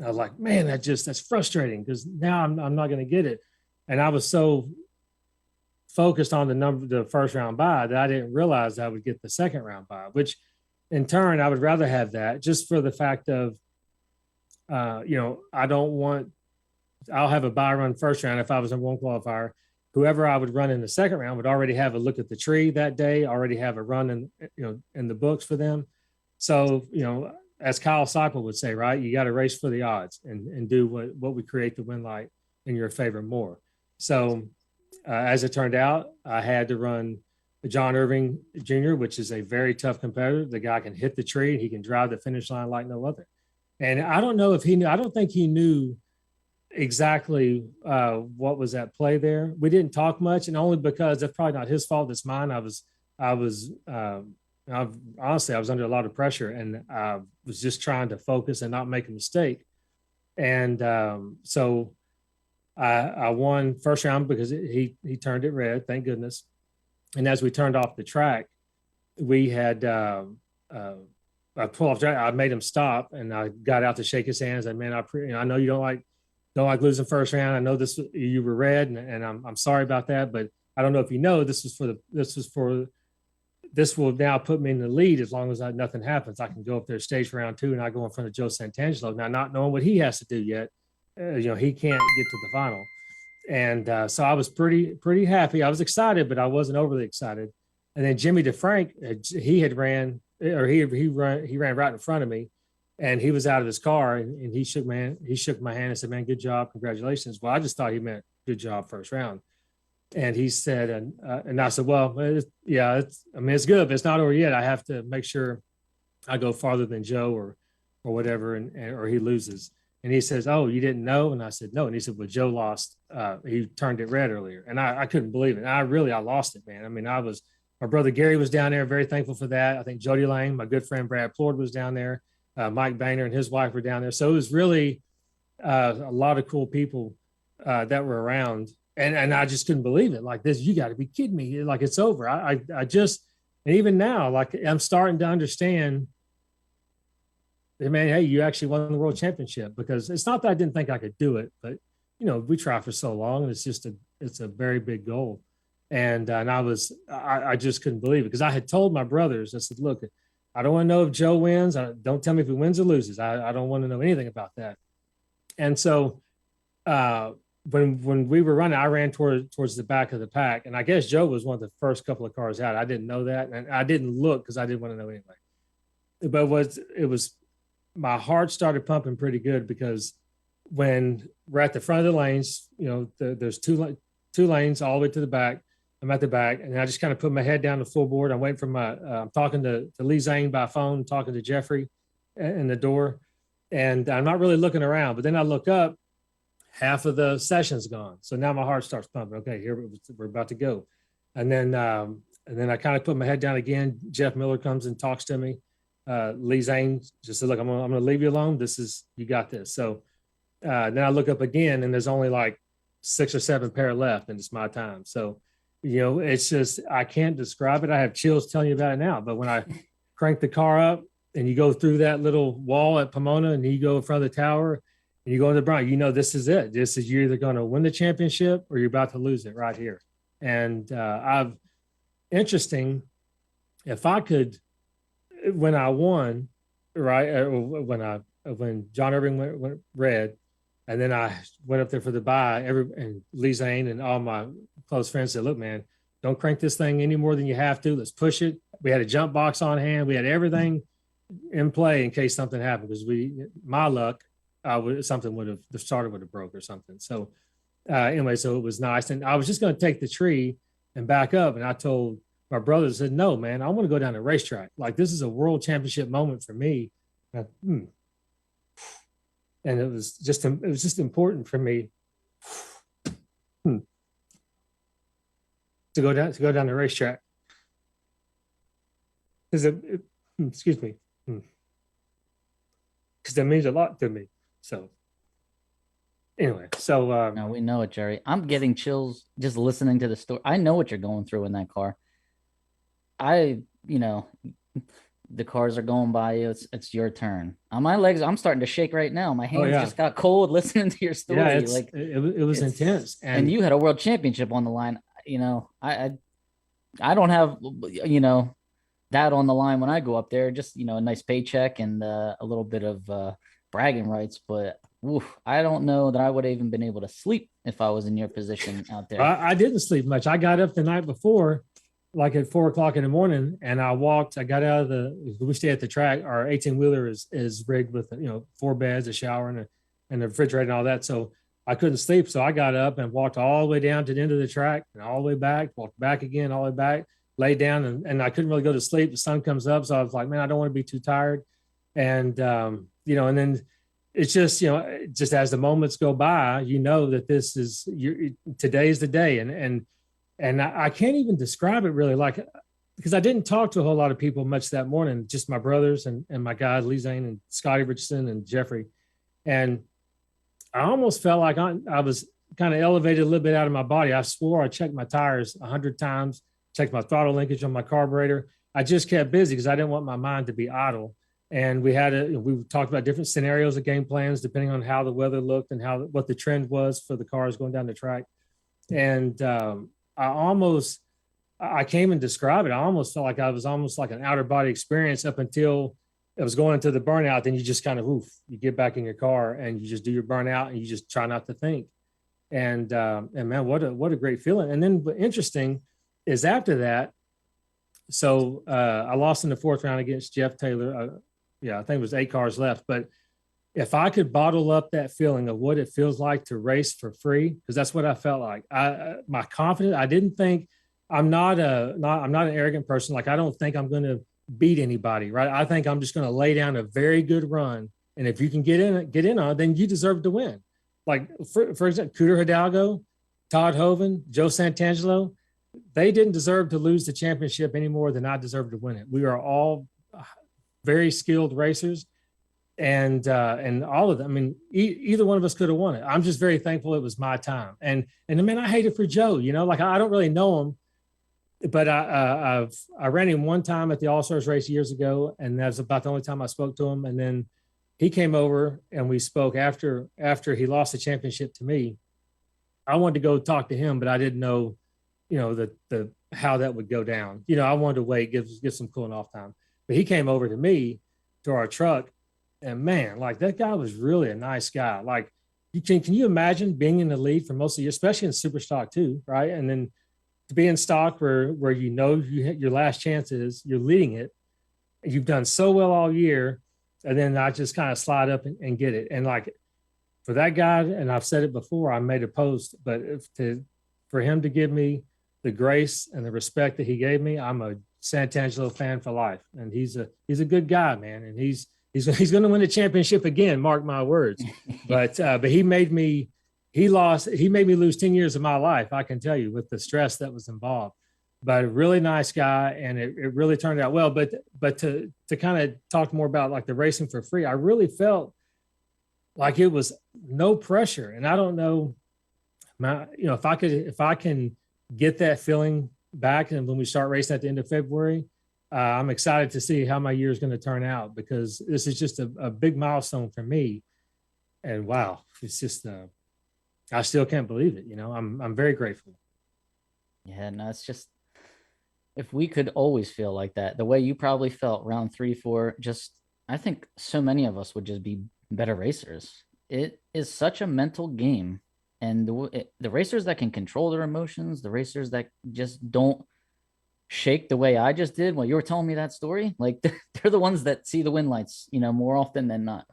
C: I was like, man, that's frustrating because now I'm not going to get it. And I was so focused on the first round bye that I didn't realize I would get the second round bye, which in turn, I would rather have that just for the fact of, I'll have a bye run first round. If I was in 1 qualifier, whoever I would run in the second round would already have a look at the tree that day, already have a run in the books for them. So, as Kyle Seipel would say, right, you got to race for the odds and do what we create the win light in your favor more. So as it turned out, I had to run John Irving Jr., which is a very tough competitor. The guy can hit the tree. He can drive the finish line like no other. And I don't know if he knew, I don't think he knew exactly what was at play there. We didn't talk much, and only because that's probably not his fault, it's mine. Honestly, I was under a lot of pressure, and I was just trying to focus and not make a mistake. And so I won first round because he turned it red, thank goodness. And as we turned off the track, we had I pulled off track. I made him stop, and I got out to shake his hands. And man, I know you don't like losing first round. I know you were red, and I'm sorry about that. But I don't know if you know this will now put me in the lead as long as nothing happens. I can go up there stage for round 2, and I go in front of Joe Santangelo. Now, not knowing what he has to do yet, he can't get to the final. And so I was pretty happy. I was excited, but I wasn't overly excited. And then Jimmy DeFrank, he ran right in front of me, and he was out of his car, and he shook my hand and said, man, good job. Congratulations. Well, I just thought he meant good job first round. And he said, and I said, well, it's good, but it's not over yet. I have to make sure I go farther than Joe or whatever, or he loses. And he says, oh, you didn't know? And I said, no. And he said, well, Joe lost. He turned it red earlier. And I couldn't believe it. I lost it, man. I mean, my brother Gary was down there, very thankful for that. I think Jody Lang, my good friend Brad Plord was down there. Mike Boehner and his wife were down there. So it was really a lot of cool people that were around. And I just couldn't believe it. Like this, you got to be kidding me. Like it's over. I just And even now, like I'm starting to understand, man, hey, you actually won the world championship, because it's not that I didn't think I could do it, but we try for so long, and it's a very big goal. And I just couldn't believe it, because I had told my brothers, I said, look, I don't want to know if Joe wins. Don't tell me if he wins or loses. I don't want to know anything about that. And so when we were running, I ran towards the back of the pack, and I guess Joe was one of the first couple of cars out. I didn't know that, and I didn't look because I didn't want to know anyway. But it was my heart started pumping pretty good, because when we're at the front of the lanes, there's two lanes all the way to the back. I'm at the back, and I just kind of put my head down the floorboard. I'm waiting for I'm talking to Lee Zane by phone, talking to Jeffrey in the door, and I'm not really looking around. But then I look up, half of the session's gone. So now my heart starts pumping. Okay, here we're about to go. And then I kind of put my head down again. Jeff Miller comes and talks to me. Lee Zane just said, look, I'm going to leave you alone. You got this. So then I look up again, and there's only like 6 or 7 pair left, and it's my time. So, it's just, I can't describe it. I have chills telling you about it now. But when I crank the car up and you go through that little wall at Pomona, and you go in front of the tower, and you go into the Bryant, this is it. This is, you're either going to win the championship or you're about to lose it right here. And interesting, if I could, when I won, right, when John Irving went red, and then I went up there for the bye, and Lee Zane and all my close friends said, look, man, don't crank this thing any more than you have to. Let's push it. We had a jump box on hand. We had everything in play in case something happened, because my luck, the starter would have broke or something. So anyway, so it was nice. And I was just going to take the tree and back up. And I told my brother, I said, no, man, I want to go down the racetrack. Like, this is a world championship moment for me. And it was just important for me to go down the racetrack. Excuse me. Because that means a lot to me. So anyway,
B: no, we know it, Jerry. I'm getting chills just listening to the story. I know what you're going through in that car. The cars are going by you. It's your turn. On my legs, I'm starting to shake right now. My hands just got cold listening to your story.
C: Yeah, it was intense.
B: And you had a world championship on the line. I don't have that on the line when I go up there. Just a nice paycheck and a little bit of bragging rights. But I don't know that I would have even been able to sleep if I was in your position out there.
C: I didn't sleep much. I got up the night before, like at 4 o'clock in the morning, and I got out of we stay at the track. Our 18-wheeler is rigged with 4 beds, a shower, and a refrigerator and all that. So I couldn't sleep. So I got up and walked all the way down to the end of the track and all the way back, walked back again, all the way back, laid down, and I couldn't really go to sleep. The sun comes up. So I was like, man, I don't want to be too tired. And, and then it's just, just as the moments go by, that this is today's the day. And I can't even describe it really, because I didn't talk to a whole lot of people much that morning, just my brothers and my guys, Lee Zane and Scotty Richardson and Jeffrey. And I almost felt like I was kind of elevated a little bit out of my body. I swore I checked my tires 100 times, checked my throttle linkage on my carburetor. I just kept busy because I didn't want my mind to be idle. And we talked about different scenarios of game plans, depending on how the weather looked and what the trend was for the cars going down the track. And I can't even describe it. I almost felt like I was almost like an outer body experience up until it was going into the burnout. Then you just kind of, you get back in your car and you just do your burnout and you just try not to think. And man, what a great feeling. And then interesting is after that, so I lost in the 4th round against Jeff Taylor. I think it was 8 cars left. But if I could bottle up that feeling of what it feels like to race for free, because that's what I felt like. My confidence, I didn't think, I'm not an arrogant person. Like, I don't think I'm going to beat anybody, right? I think I'm just going to lay down a very good run. And if you can get in on it, then you deserve to win. Like, for example, Cooter Hidalgo, Todd Hoven, Joe Santangelo, they didn't deserve to lose the championship any more than I deserved to win it. We are all very skilled racers. And all of them, I mean, either one of us could have won it. I'm just very thankful it was my time. And man, I hate it for Joe, like, I don't really know him, but I ran him one time at the All-Stars race years ago, and that's about the only time I spoke to him. And then he came over and we spoke after he lost the championship to me. I wanted to go talk to him, but I didn't know, the how that would go down. I wanted to wait, give some cooling off time. But he came over to me, to our truck, and man, like that guy was really a nice guy. Like, can you imagine being in the lead for most of the year, especially in super stock too, right? And then to be in stock where your last chance is, you're leading it, you've done so well all year, and then I just kind of slide up and get it. And like for that guy, and I've said it before, I made a post, but for him to give me the grace and the respect that he gave me, I'm a Santangelo fan for life. And he's a good guy, man. And he's going to win the championship again. Mark my words. But he made me lose 10 years of my life. I can tell you, with the stress that was involved, but a really nice guy. And it really turned out well. But to kind of talk more about like the racing for free, I really felt like it was no pressure. And I don't know, if I can get that feeling back, and when we start racing at the end of February, I'm excited to see how my year is going to turn out, because this is just a big milestone for me. And wow, it's just I still can't believe it. I'm very grateful.
B: Yeah, no, it's just, if we could always feel like that, the way you probably felt round 3, 4, I think so many of us would just be better racers. It is such a mental game. And the racers that can control their emotions, the racers that just don't shake the way I just did while you were telling me that story, like they're the ones that see the win lights, more often than not.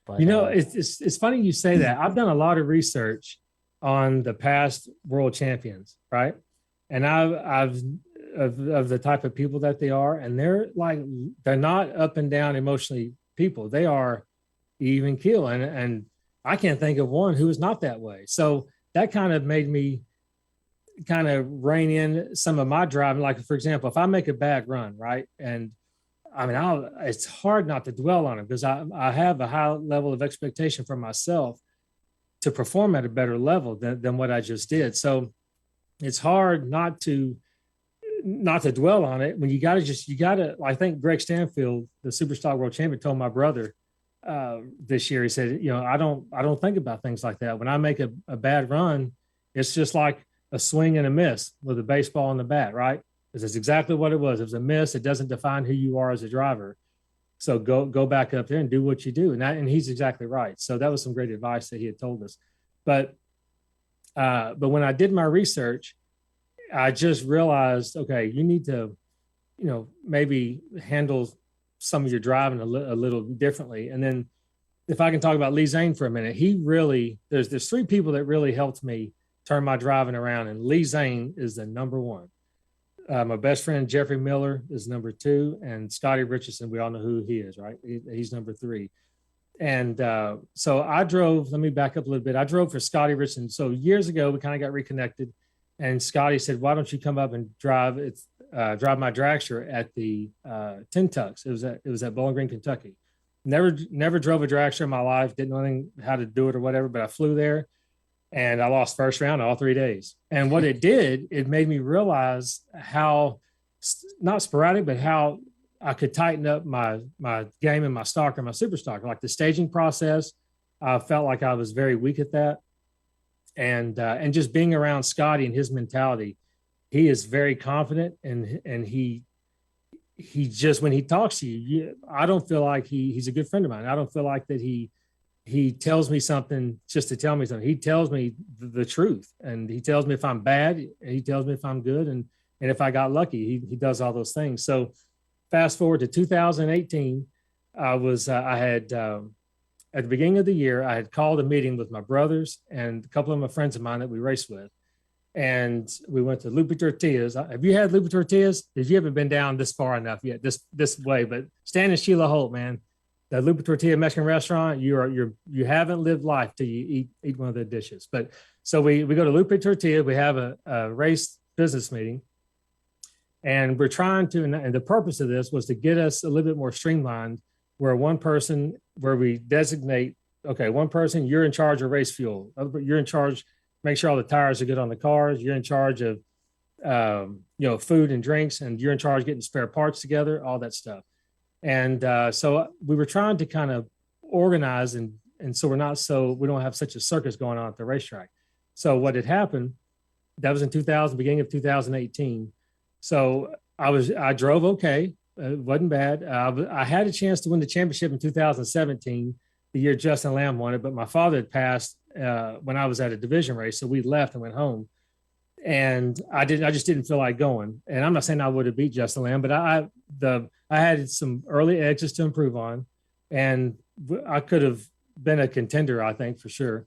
B: But
C: it's funny you say that. I've done a lot of research on the past world champions, right? And I've of the type of people that they are, and they're not up and down emotionally people. They are even keel, and I can't think of one who is not that way. So that kind of made me kind of rein in some of my driving. Like, for example, if I make a bad run, right? And I mean, it's hard not to dwell on it, because I have a high level of expectation for myself to perform at a better level than what I just did. So it's hard not to dwell on it when you got to, I think Greg Stanfield, the Superstock world champion, told my brother this year, he said, I don't think about things like that. When I make a bad run, it's just like a swing and a miss with a baseball and the bat, right? Because it's exactly what it was. It was a miss. It doesn't define who you are as a driver. So go back up there and do what you do. And he's exactly right. So that was some great advice that he had told us. But when I did my research, I just realized, okay, you need to, maybe handle some of your driving a little differently. And then if I can talk about Lee Zane for a minute, he really, there's 3 people that really helped me turn my driving around. And Lee Zane is the number 1. My best friend, Jeffrey Miller, is number 2. And Scotty Richardson, we all know who he is, right? He's number 3. And so let me back up a little bit. I drove for Scotty Richardson. So years ago, we kind of got reconnected. And Scotty said, why don't you come up and drive my dragster at the Tin Tucks. It was at Bowling Green, Kentucky. Never drove a dragster in my life. Didn't know how to do it or whatever, but I flew there and I lost first round all 3 days. And what it did, it made me realize how, not sporadic, but how I could tighten up my game and my stock or my super stock. Like the staging process, I felt like I was very weak at that. And just being around Scotty and his mentality, he is very confident, and he just, when he talks to you, I don't feel like he's a good friend of mine. I don't feel like that he tells me something just to tell me something. He tells me the truth, and he tells me if I'm bad, and he tells me if I'm good, and if I got lucky. He does all those things. So fast forward to 2018, I had at the beginning of the year, I had called a meeting with my brothers and a couple of my friends of mine that we raced with. And we went to Lupe Tortillas. Have you had Lupe Tortillas? Because you haven't been down this far enough yet, this way. But Stan and Sheila Holt, man, the Lupe Tortilla Mexican restaurant, you haven't lived life till you eat one of the dishes. But so we go to Lupe Tortilla. We have a race business meeting. And we're trying to, and the purpose of this was to get us a little bit more streamlined, where we designate, okay, one person, you're in charge of race fuel. You're in charge, make sure all the tires are good on the cars. You're in charge of food and drinks, and you're in charge of getting spare parts together, all that stuff. And so we were trying to kind of organize and so we don't have such a circus going on at the racetrack. So what had happened, that was in 2000, beginning of 2018. So I drove okay. It wasn't bad. I had a chance to win the championship in 2017, the year Justin Lamb won it, but my father had passed when I was at a division race. So we left and went home. And I just didn't feel like going. And I'm not saying I would have beat Justin Lamb, but I had some early exits to improve on, and I could have been a contender, I think, for sure.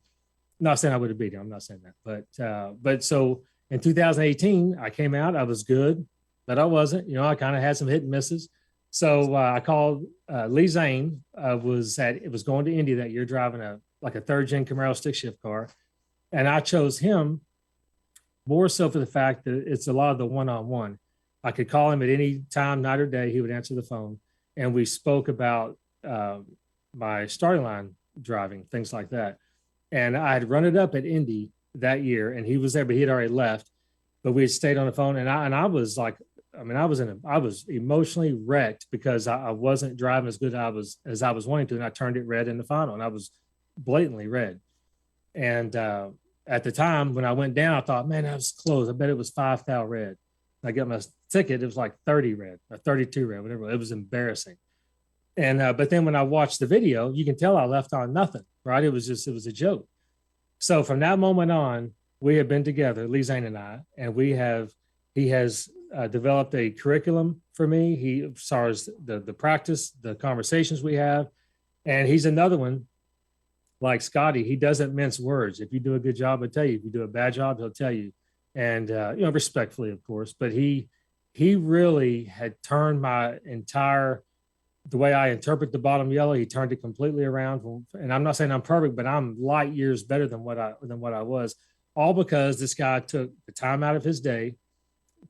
C: Not saying I would have beat him. I'm not saying that, but so in 2018, I came out, I was good, but I wasn't, I kind of had some hit and misses. So I called Lee Zane, was going to Indy that year, driving a third gen Camaro stick shift car. And I chose him more so for the fact that it's a lot of the one-on-one. I could call him at any time, night or day. He would answer the phone. And we spoke about my starting line driving, things like that. And I had run it up at Indy that year, and he was there, but he had already left. But we had stayed on the phone, and I was like, I was emotionally wrecked because I wasn't driving as good as I was wanting to, and I turned it red in the final, and I was blatantly red. And at the time when I went down, I thought, man, that was close. I bet it was 5,000 red. I got my ticket, it was like 30 red or 32 red, whatever. It was embarrassing. And but then when I watched the video, you can tell I left on nothing, right? It was a joke. So from that moment on, we have been together, Lee Zane and I, and he has developed a curriculum for me. As far as the practice, the conversations we have, and he's another one like Scotty. He doesn't mince words. If you do a good job, he'll tell you. If you do a bad job, he'll tell you, and respectfully, of course. But he really had turned the way I interpret the bottom yellow. He turned it completely around. And I'm not saying I'm perfect, but I'm light years better than what I was. All because this guy took the time out of his day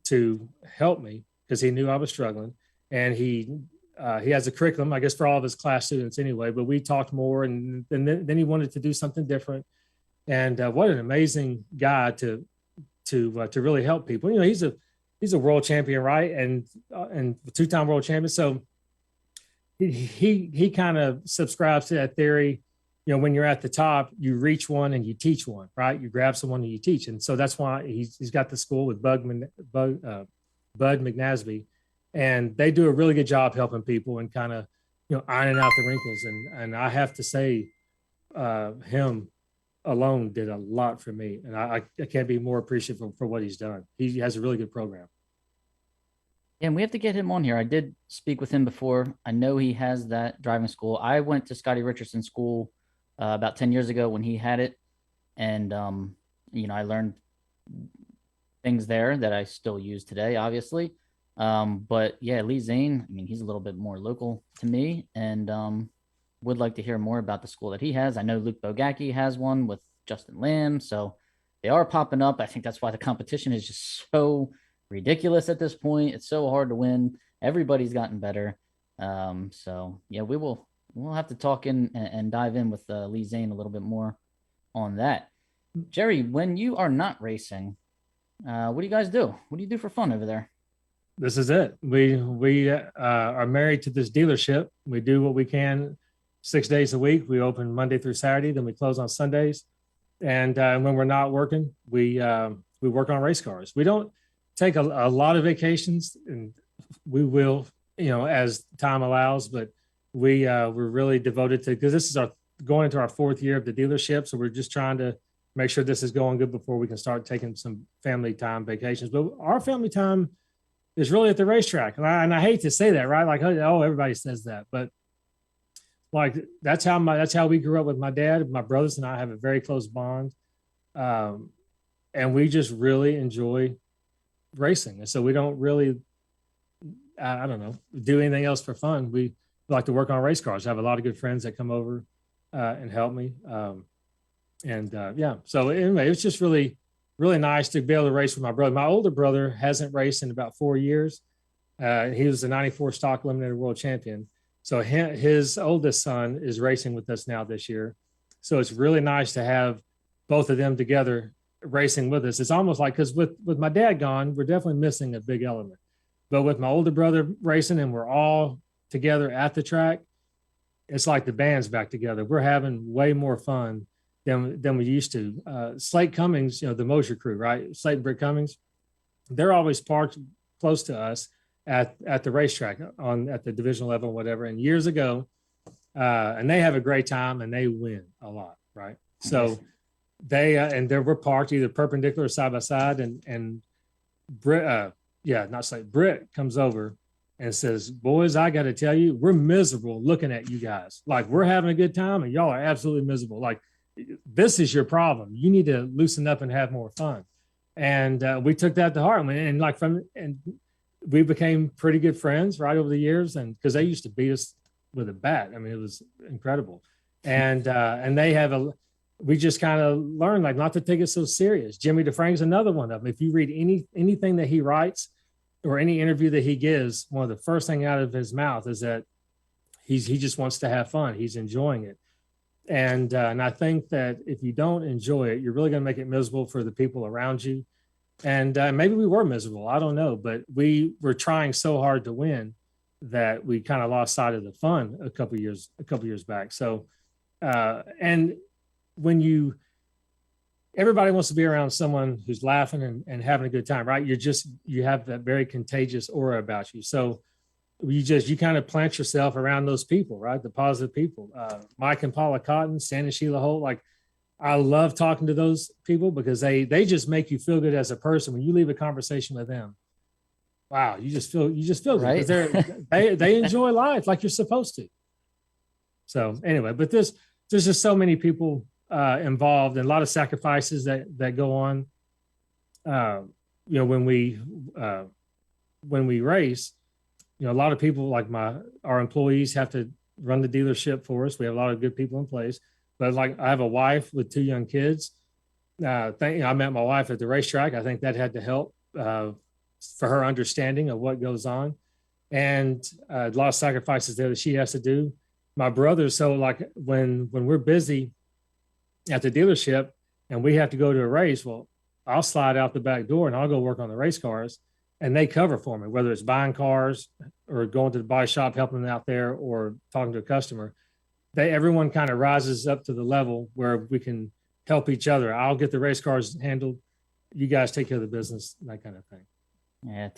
C: to help me because he knew I was struggling, and he has a curriculum, I guess, for all of his class students anyway. But we talked more, and then he wanted to do something different. And what an amazing guy to really help people. He's a world champion, right? And two-time world champion. So he kind of subscribes to that theory. When you're at the top, you reach one and you teach one, right? You grab someone and you teach. And so that's why he's got the school with Bud McNasby, and they do a really good job helping people and kind of, ironing out the wrinkles. And I have to say, him alone did a lot for me. And I can't be more appreciative for what he's done. He has a really good program.
B: And we have to get him on here. I did speak with him before. I know he has that driving school. I went to Scotty Richardson's school about 10 years ago when he had it. And, I learned things there that I still use today, obviously. But yeah, Lee Zane, he's a little bit more local to me, and would like to hear more about the school that he has. I know Luke Bogacki has one with Justin Lamb. So they are popping up. I think that's why the competition is just so ridiculous at this point. It's so hard to win. Everybody's gotten better. So yeah, we'll have to talk in and dive in with Lee Zane a little bit more on that. Jerry, when you are not racing, what do you guys do? What do you do for fun over there?
C: This is it. We are married to this dealership. We do what we can 6 days a week. We open Monday through Saturday, then we close on Sundays. And when we're not working, we work on race cars. We don't take a lot of vacations, and we will, as time allows, but we're really devoted to, because this is going into our fourth year of the dealership. So we're just trying to make sure this is going good before we can start taking some family time vacations. But our family time is really at the racetrack. And I hate to say that, right? Like, oh, everybody says that, but like, that's how we grew up with my dad. My brothers and I have a very close bond. And we just really enjoy racing. And so we don't really, I don't know, do anything else for fun. We like to work on race cars. I have a lot of good friends that come over and help me. So anyway, it's just really, really nice to be able to race with my brother. My older brother hasn't raced in about 4 years. He was the 94 stock eliminator world champion. So his oldest son is racing with us now this year. So it's really nice to have both of them together racing with us. It's almost like, because with my dad gone, we're definitely missing a big element. But with my older brother racing and we're all together at the track, it's like the band's back together. We're having way more fun than we used to. Slate Cummings, the Mosier crew, right? Slate and Britt Cummings, they're always parked close to us at the racetrack at the divisional level, whatever. And years ago, and they have a great time and they win a lot, right? So we're parked either perpendicular or side by side, and Britt, Britt comes over and says, "Boys, I got to tell you, we're miserable looking at you guys. Like, we're having a good time and y'all are absolutely miserable. Like, this is your problem. You need to loosen up and have more fun." And we took that to heart, and we became pretty good friends right over the years. And because they used to beat us with a bat, I mean, it was incredible. And we just kind of learned like not to take it so serious. Jimmy DeFrank's another one of them. If you read anything that he writes or any interview that he gives, one of the first thing out of his mouth is that he just wants to have fun. He's enjoying it. And I think that if you don't enjoy it, you're really going to make it miserable for the people around you. And maybe we were miserable. I don't know, but we were trying so hard to win that we kind of lost sight of the fun a couple years back. So, and when everybody wants to be around someone who's laughing and having a good time, right? You have that very contagious aura about you. So you kind of plant yourself around those people, right? The positive people. Mike and Paula Cotton, Stan and Sheila Holt. Like, I love talking to those people because they just make you feel good as a person. When you leave a conversation with them, wow, you just feel good.
B: Right.
C: They enjoy life like you're supposed to. So anyway, but there's just so many people involved and a lot of sacrifices that go on. When we race, a lot of people like our employees have to run the dealership for us. We have a lot of good people in place, but like I have a wife with 2 young kids. I met my wife at the racetrack. I think that had to help for her understanding of what goes on, and a lot of sacrifices there that she has to do. My brother, so like when we're busy at the dealership and we have to go to a race, well, I'll slide out the back door and I'll go work on the race cars, and they cover for me, whether it's buying cars or going to the body shop, helping them out there, or talking to a customer. Everyone kind of rises up to the level where we can help each other. I'll get the race cars handled. You guys take care of the business, that kind of thing.
B: Yeah,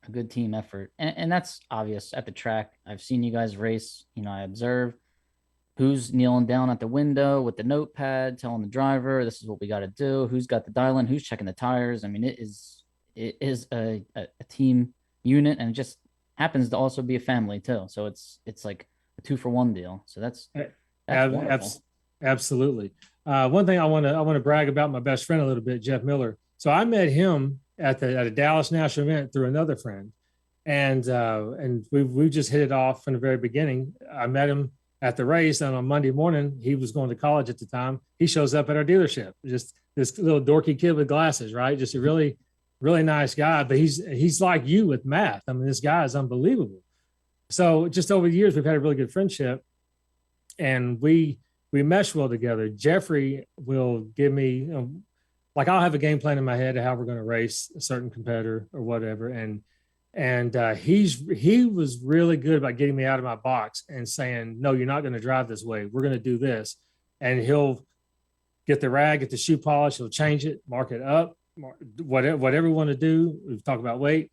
B: a good team effort. And that's obvious at the track. I've seen you guys race. I observe who's kneeling down at the window with the notepad, telling the driver, this is what we got to do. Who's got the dial in, who's checking the tires. I mean, it is a team unit, and it just happens to also be a family too. So it's like a 2-for-1 deal. So that's wonderful.
C: Absolutely. One thing I want to brag about my best friend a little bit, Jeff Miller. So I met him at a Dallas National event through another friend, and we just hit it off from the very beginning. I met him at the race, and on Monday morning, he was going to college at the time. He shows up at our dealership, just this little dorky kid with glasses, right? Just a really, really nice guy, but he's like you with math. I mean, this guy is unbelievable. So just over the years, we've had a really good friendship, and we mesh well together. Jeffrey will give me, I'll have a game plan in my head of how we're going to race a certain competitor or whatever. And he was really good about getting me out of my box and saying, no, you're not going to drive this way. We're going to do this. And he'll get the rag, get the shoe polish. He'll change it, mark it up, whatever we want to do. We've talked about weight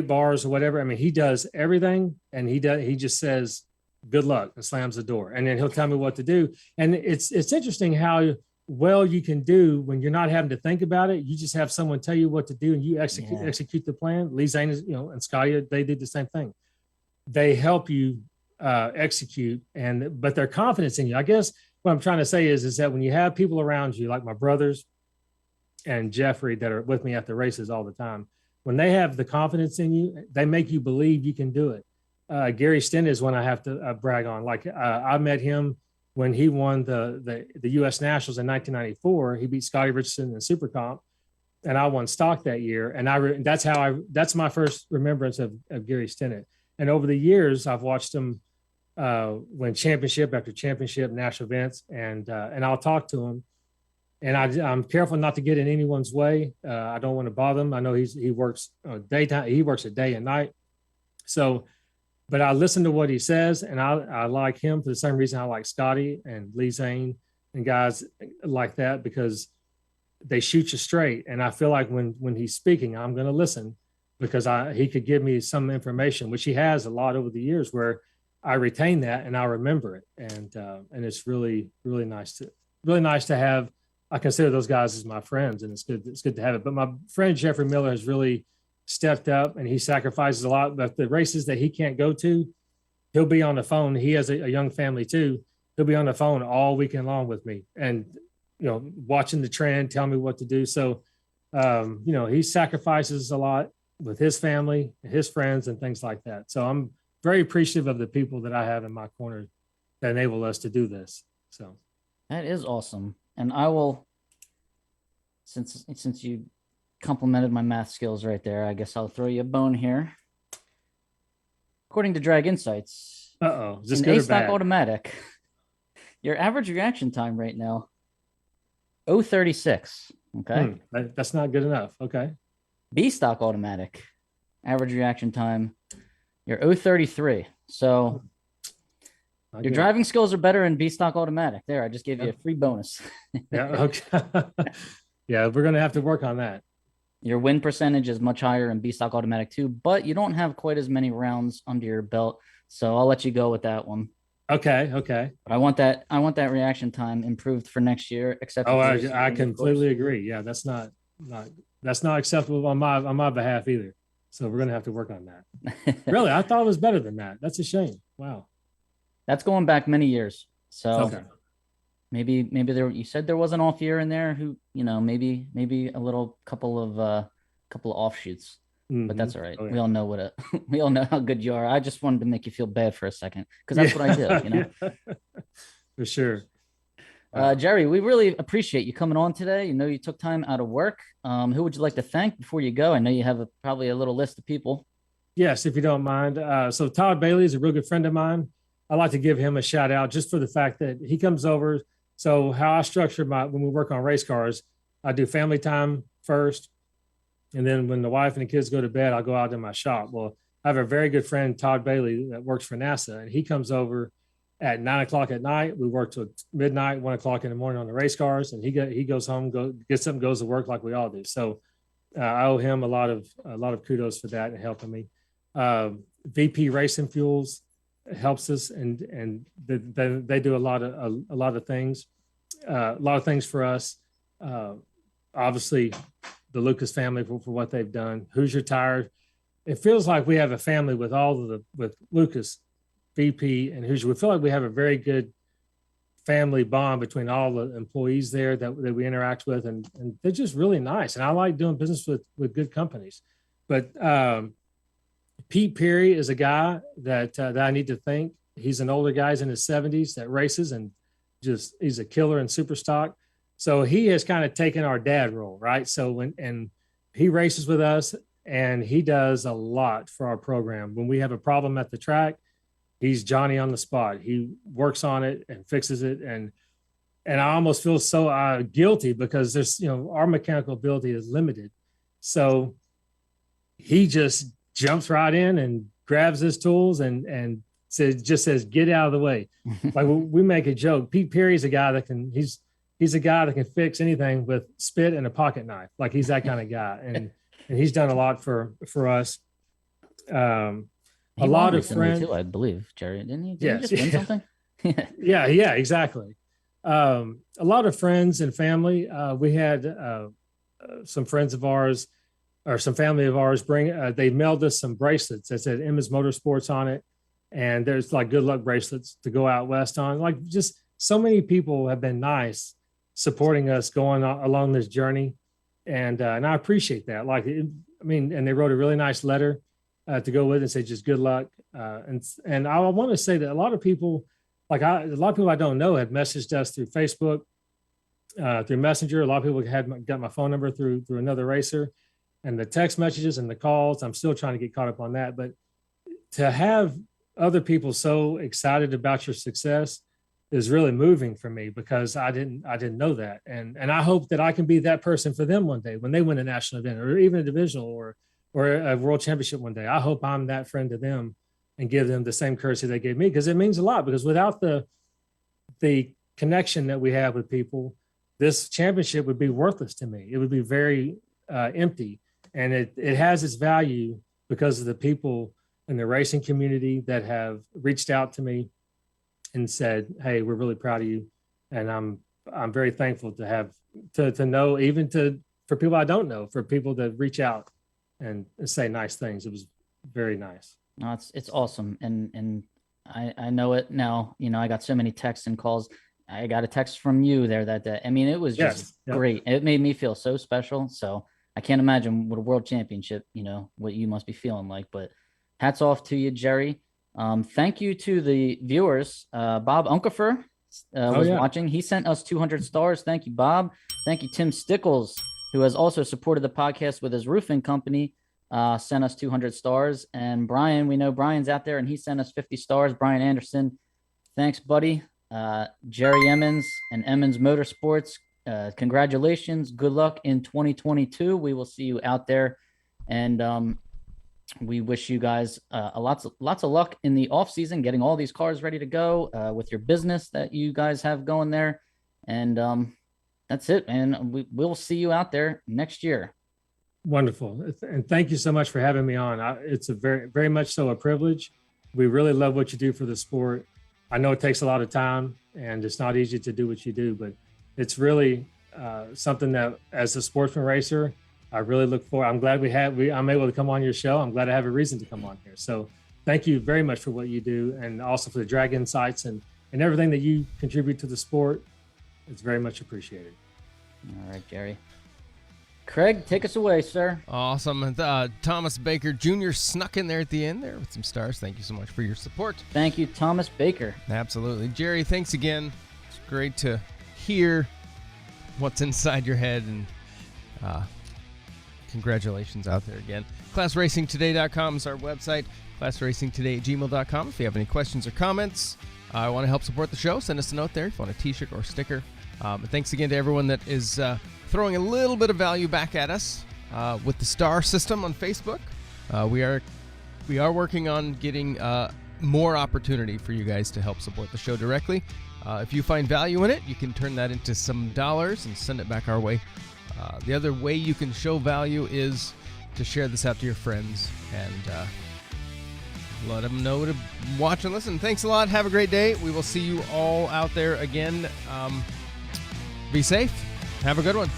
C: bars or whatever. I mean, he does everything, and he just says, good luck, and slams the door. And then he'll tell me what to do. And it's interesting how well you can do when you're not having to think about it. You just have someone tell you what to do, and you execute the plan. Lee Zane is, and Scotty, they did the same thing. They help you execute, but their confidence in you. I guess what I'm trying to say is that when you have people around you, like my brothers and Jeffrey that are with me at the races all the time, when they have the confidence in you, they make you believe you can do it. Gary Stein is one I have to brag on. I met him when he won the U.S. Nationals in 1994. He beat Scotty Richardson in Super Comp, and I won stock that year. And that's my first remembrance of Gary Stein. And over the years, I've watched him win championship after championship, national events, and I'll talk to him and I'm careful not to get in anyone's way. I don't want to bother him. I know he works daytime. He works a day and night. So, but I listen to what he says, and I like him for the same reason I like Scotty and Lee Zane and guys like that, because they shoot you straight. And I feel like when he's speaking, I'm going to listen, because he could give me some information, which he has a lot over the years, where I retain that and I remember it. And it's really, really nice to have. I consider those guys as my friends, and it's good to have it. But my friend Jeffrey Miller has really stepped up, and he sacrifices a lot. But the races that he can't go to, he'll be on the phone. He has a young family too. He'll be on the phone all weekend long with me, and watching the trend, telling me what to do. So, he sacrifices a lot with his family, his friends, and things like that. So I'm very appreciative of the people that I have in my corner that enable us to do this. So
B: that is awesome. And I will, since you complimented my math skills right there, I guess I'll throw you a bone here. According to Drag Insights,
C: is this
B: in
C: good or
B: A-Stock
C: bad?
B: Automatic, your average reaction time right now, 0.36. Okay.
C: That's not good enough. Okay.
B: B-Stock Automatic, average reaction time, you're 0.33. So your driving skills are better in B-Stock Automatic. There, I just gave you a free bonus.
C: Yeah. Okay. Yeah, we're going to have to work on that.
B: Your win percentage is much higher in B-Stock Automatic too, but you don't have quite as many rounds under your belt. So I'll let you go with that one.
C: Okay.
B: But I want that reaction time improved for next year. Except
C: I completely agree. Yeah, that's not acceptable on my behalf either. So we're gonna have to work on that. Really, I thought it was better than that. That's a shame. Wow.
B: That's going back many years. So
C: okay.
B: Maybe there, you said there was an off year in there who, maybe a little couple of offshoots. But that's all right.
C: Oh, yeah.
B: We all know we all know how good you are. I just wanted to make you feel bad for a second, because that's what I do,
C: Yeah. For sure.
B: Jerry, we really appreciate you coming on today. You took time out of work. Who would you like to thank before you go? I know you have probably a little list of people.
C: Yes, if you don't mind. So Todd Bailey is a real good friend of mine. I'd like to give him a shout out just for the fact that he comes over. So how I structure when we work on race cars, I do family time first. And then when the wife and the kids go to bed, I'll go out to my shop. Well, I have a very good friend, Todd Bailey, that works for NASA, and he comes over at 9:00 at night. We work till midnight, 1:00 in the morning on the race cars, and he goes home, gets up and goes to work like we all do. So I owe him a lot of kudos for that and helping me. VP Racing Fuels helps us, and they do a lot of things for us. Obviously, the Lucas family for what they've done. Hoosier Tire. It feels like we have a family with with Lucas, VP, and Hoosier. We feel like we have a very good family bond between all the employees there that we interact with, and they're just really nice. And I like doing business with good companies. But Pete Perry is a guy that I need to thank. He's an older guy, he's in his 70s, that races, and he's a killer in super stock. So he has kind of taken our dad role, right? So and he races with us, and he does a lot for our program. When we have a problem at the track, he's Johnny on the spot. He works on it and fixes it. And I almost feel so guilty, because there's, our mechanical ability is limited. So he just jumps right in and grabs his tools and says, get out of the way. Like we make a joke. Pete Perry's a guy that he's a guy that can fix anything with spit and a pocket knife. Like he's that kind of guy. And he's done a lot for us. A lot of friends
B: too, I believe, Jerry, didn't he?
C: Yes.
B: He just win something?
C: Yeah, exactly. A lot of friends and family. We had some friends of ours, or some family of ours, they mailed us some bracelets that said Emmons Motorsports on it. And there's like good luck bracelets to go out west on. Like, just so many people have been nice supporting us going along this journey. And I appreciate that. And they wrote a really nice letter to go with it and say, just good luck. And I want to say that a lot of people, a lot of people I don't know had messaged us through Facebook, through Messenger. A lot of people got my phone number through another racer, and the text messages and the calls. I'm still trying to get caught up on that, but to have other people so excited about your success, is really moving for me, because I didn't know that. And I hope that I can be that person for them one day when they win a national event, or even a divisional, or a world championship one day. I hope I'm that friend to them and give them the same courtesy they gave me, because it means a lot. Because without the connection that we have with people, this championship would be worthless to me. It would be very empty. And it has its value because of the people in the racing community that have reached out to me and said, "Hey, we're really proud of you." And I'm very thankful to have to know, even for people I don't know, for people to reach out and say nice things. It was very nice.
B: No, it's awesome. And I know it now. I got so many texts and calls. I got a text from you there that day. I mean, it was just great. It made me feel so special. So I can't imagine what a world championship, what you must be feeling like. But hats off to you, Jerry. Thank you to the viewers. Bob Unkefer was watching. He sent us 200 stars. Thank you, Bob. Thank you, Tim Stickles, who has also supported the podcast with his roofing company, sent us 200 stars. And Brian, we know Brian's out there, and he sent us 50 stars. Brian Anderson, thanks, buddy. Jerry Emmons and Emmons Motorsports, congratulations. Good luck in 2022. We will see you out there. And we wish you guys lots of luck in the off season, getting all these cars ready to go with your business that you guys have going there. And that's it. And we'll see you out there next year.
C: Wonderful. And thank you so much for having me on. It's a very, very much so a privilege. We really love what you do for the sport. I know it takes a lot of time, and it's not easy to do what you do, but it's really something that, as a sportsman racer, I really look forward. I'm glad I'm able to come on your show. I'm glad I have a reason to come on here. So thank you very much for what you do, and also for the drag insights and everything that you contribute to the sport. It's very much appreciated.
B: All right, Jerry. Craig, take us away, sir.
A: Awesome. Thomas Baker Jr. snuck in there at the end there with some stars. Thank you so much for your support.
B: Thank you, Thomas Baker.
A: Absolutely. Jerry, thanks again. It's great to hear what's inside your head, and congratulations out there again. ClassRacingToday.com is our website. ClassRacingToday@gmail.com. If you have any questions or comments, I want to help support the show, send us a note there if you want a t-shirt or a sticker. And thanks again to everyone that is throwing a little bit of value back at us with the star system on Facebook. We are working on getting more opportunity for you guys to help support the show directly. If you find value in it, you can turn that into some dollars and send it back our way. The other way you can show value is to share this out to your friends and let them know to watch and listen. Thanks a lot. Have a great day. We will see you all out there again. Be safe. Have a good one.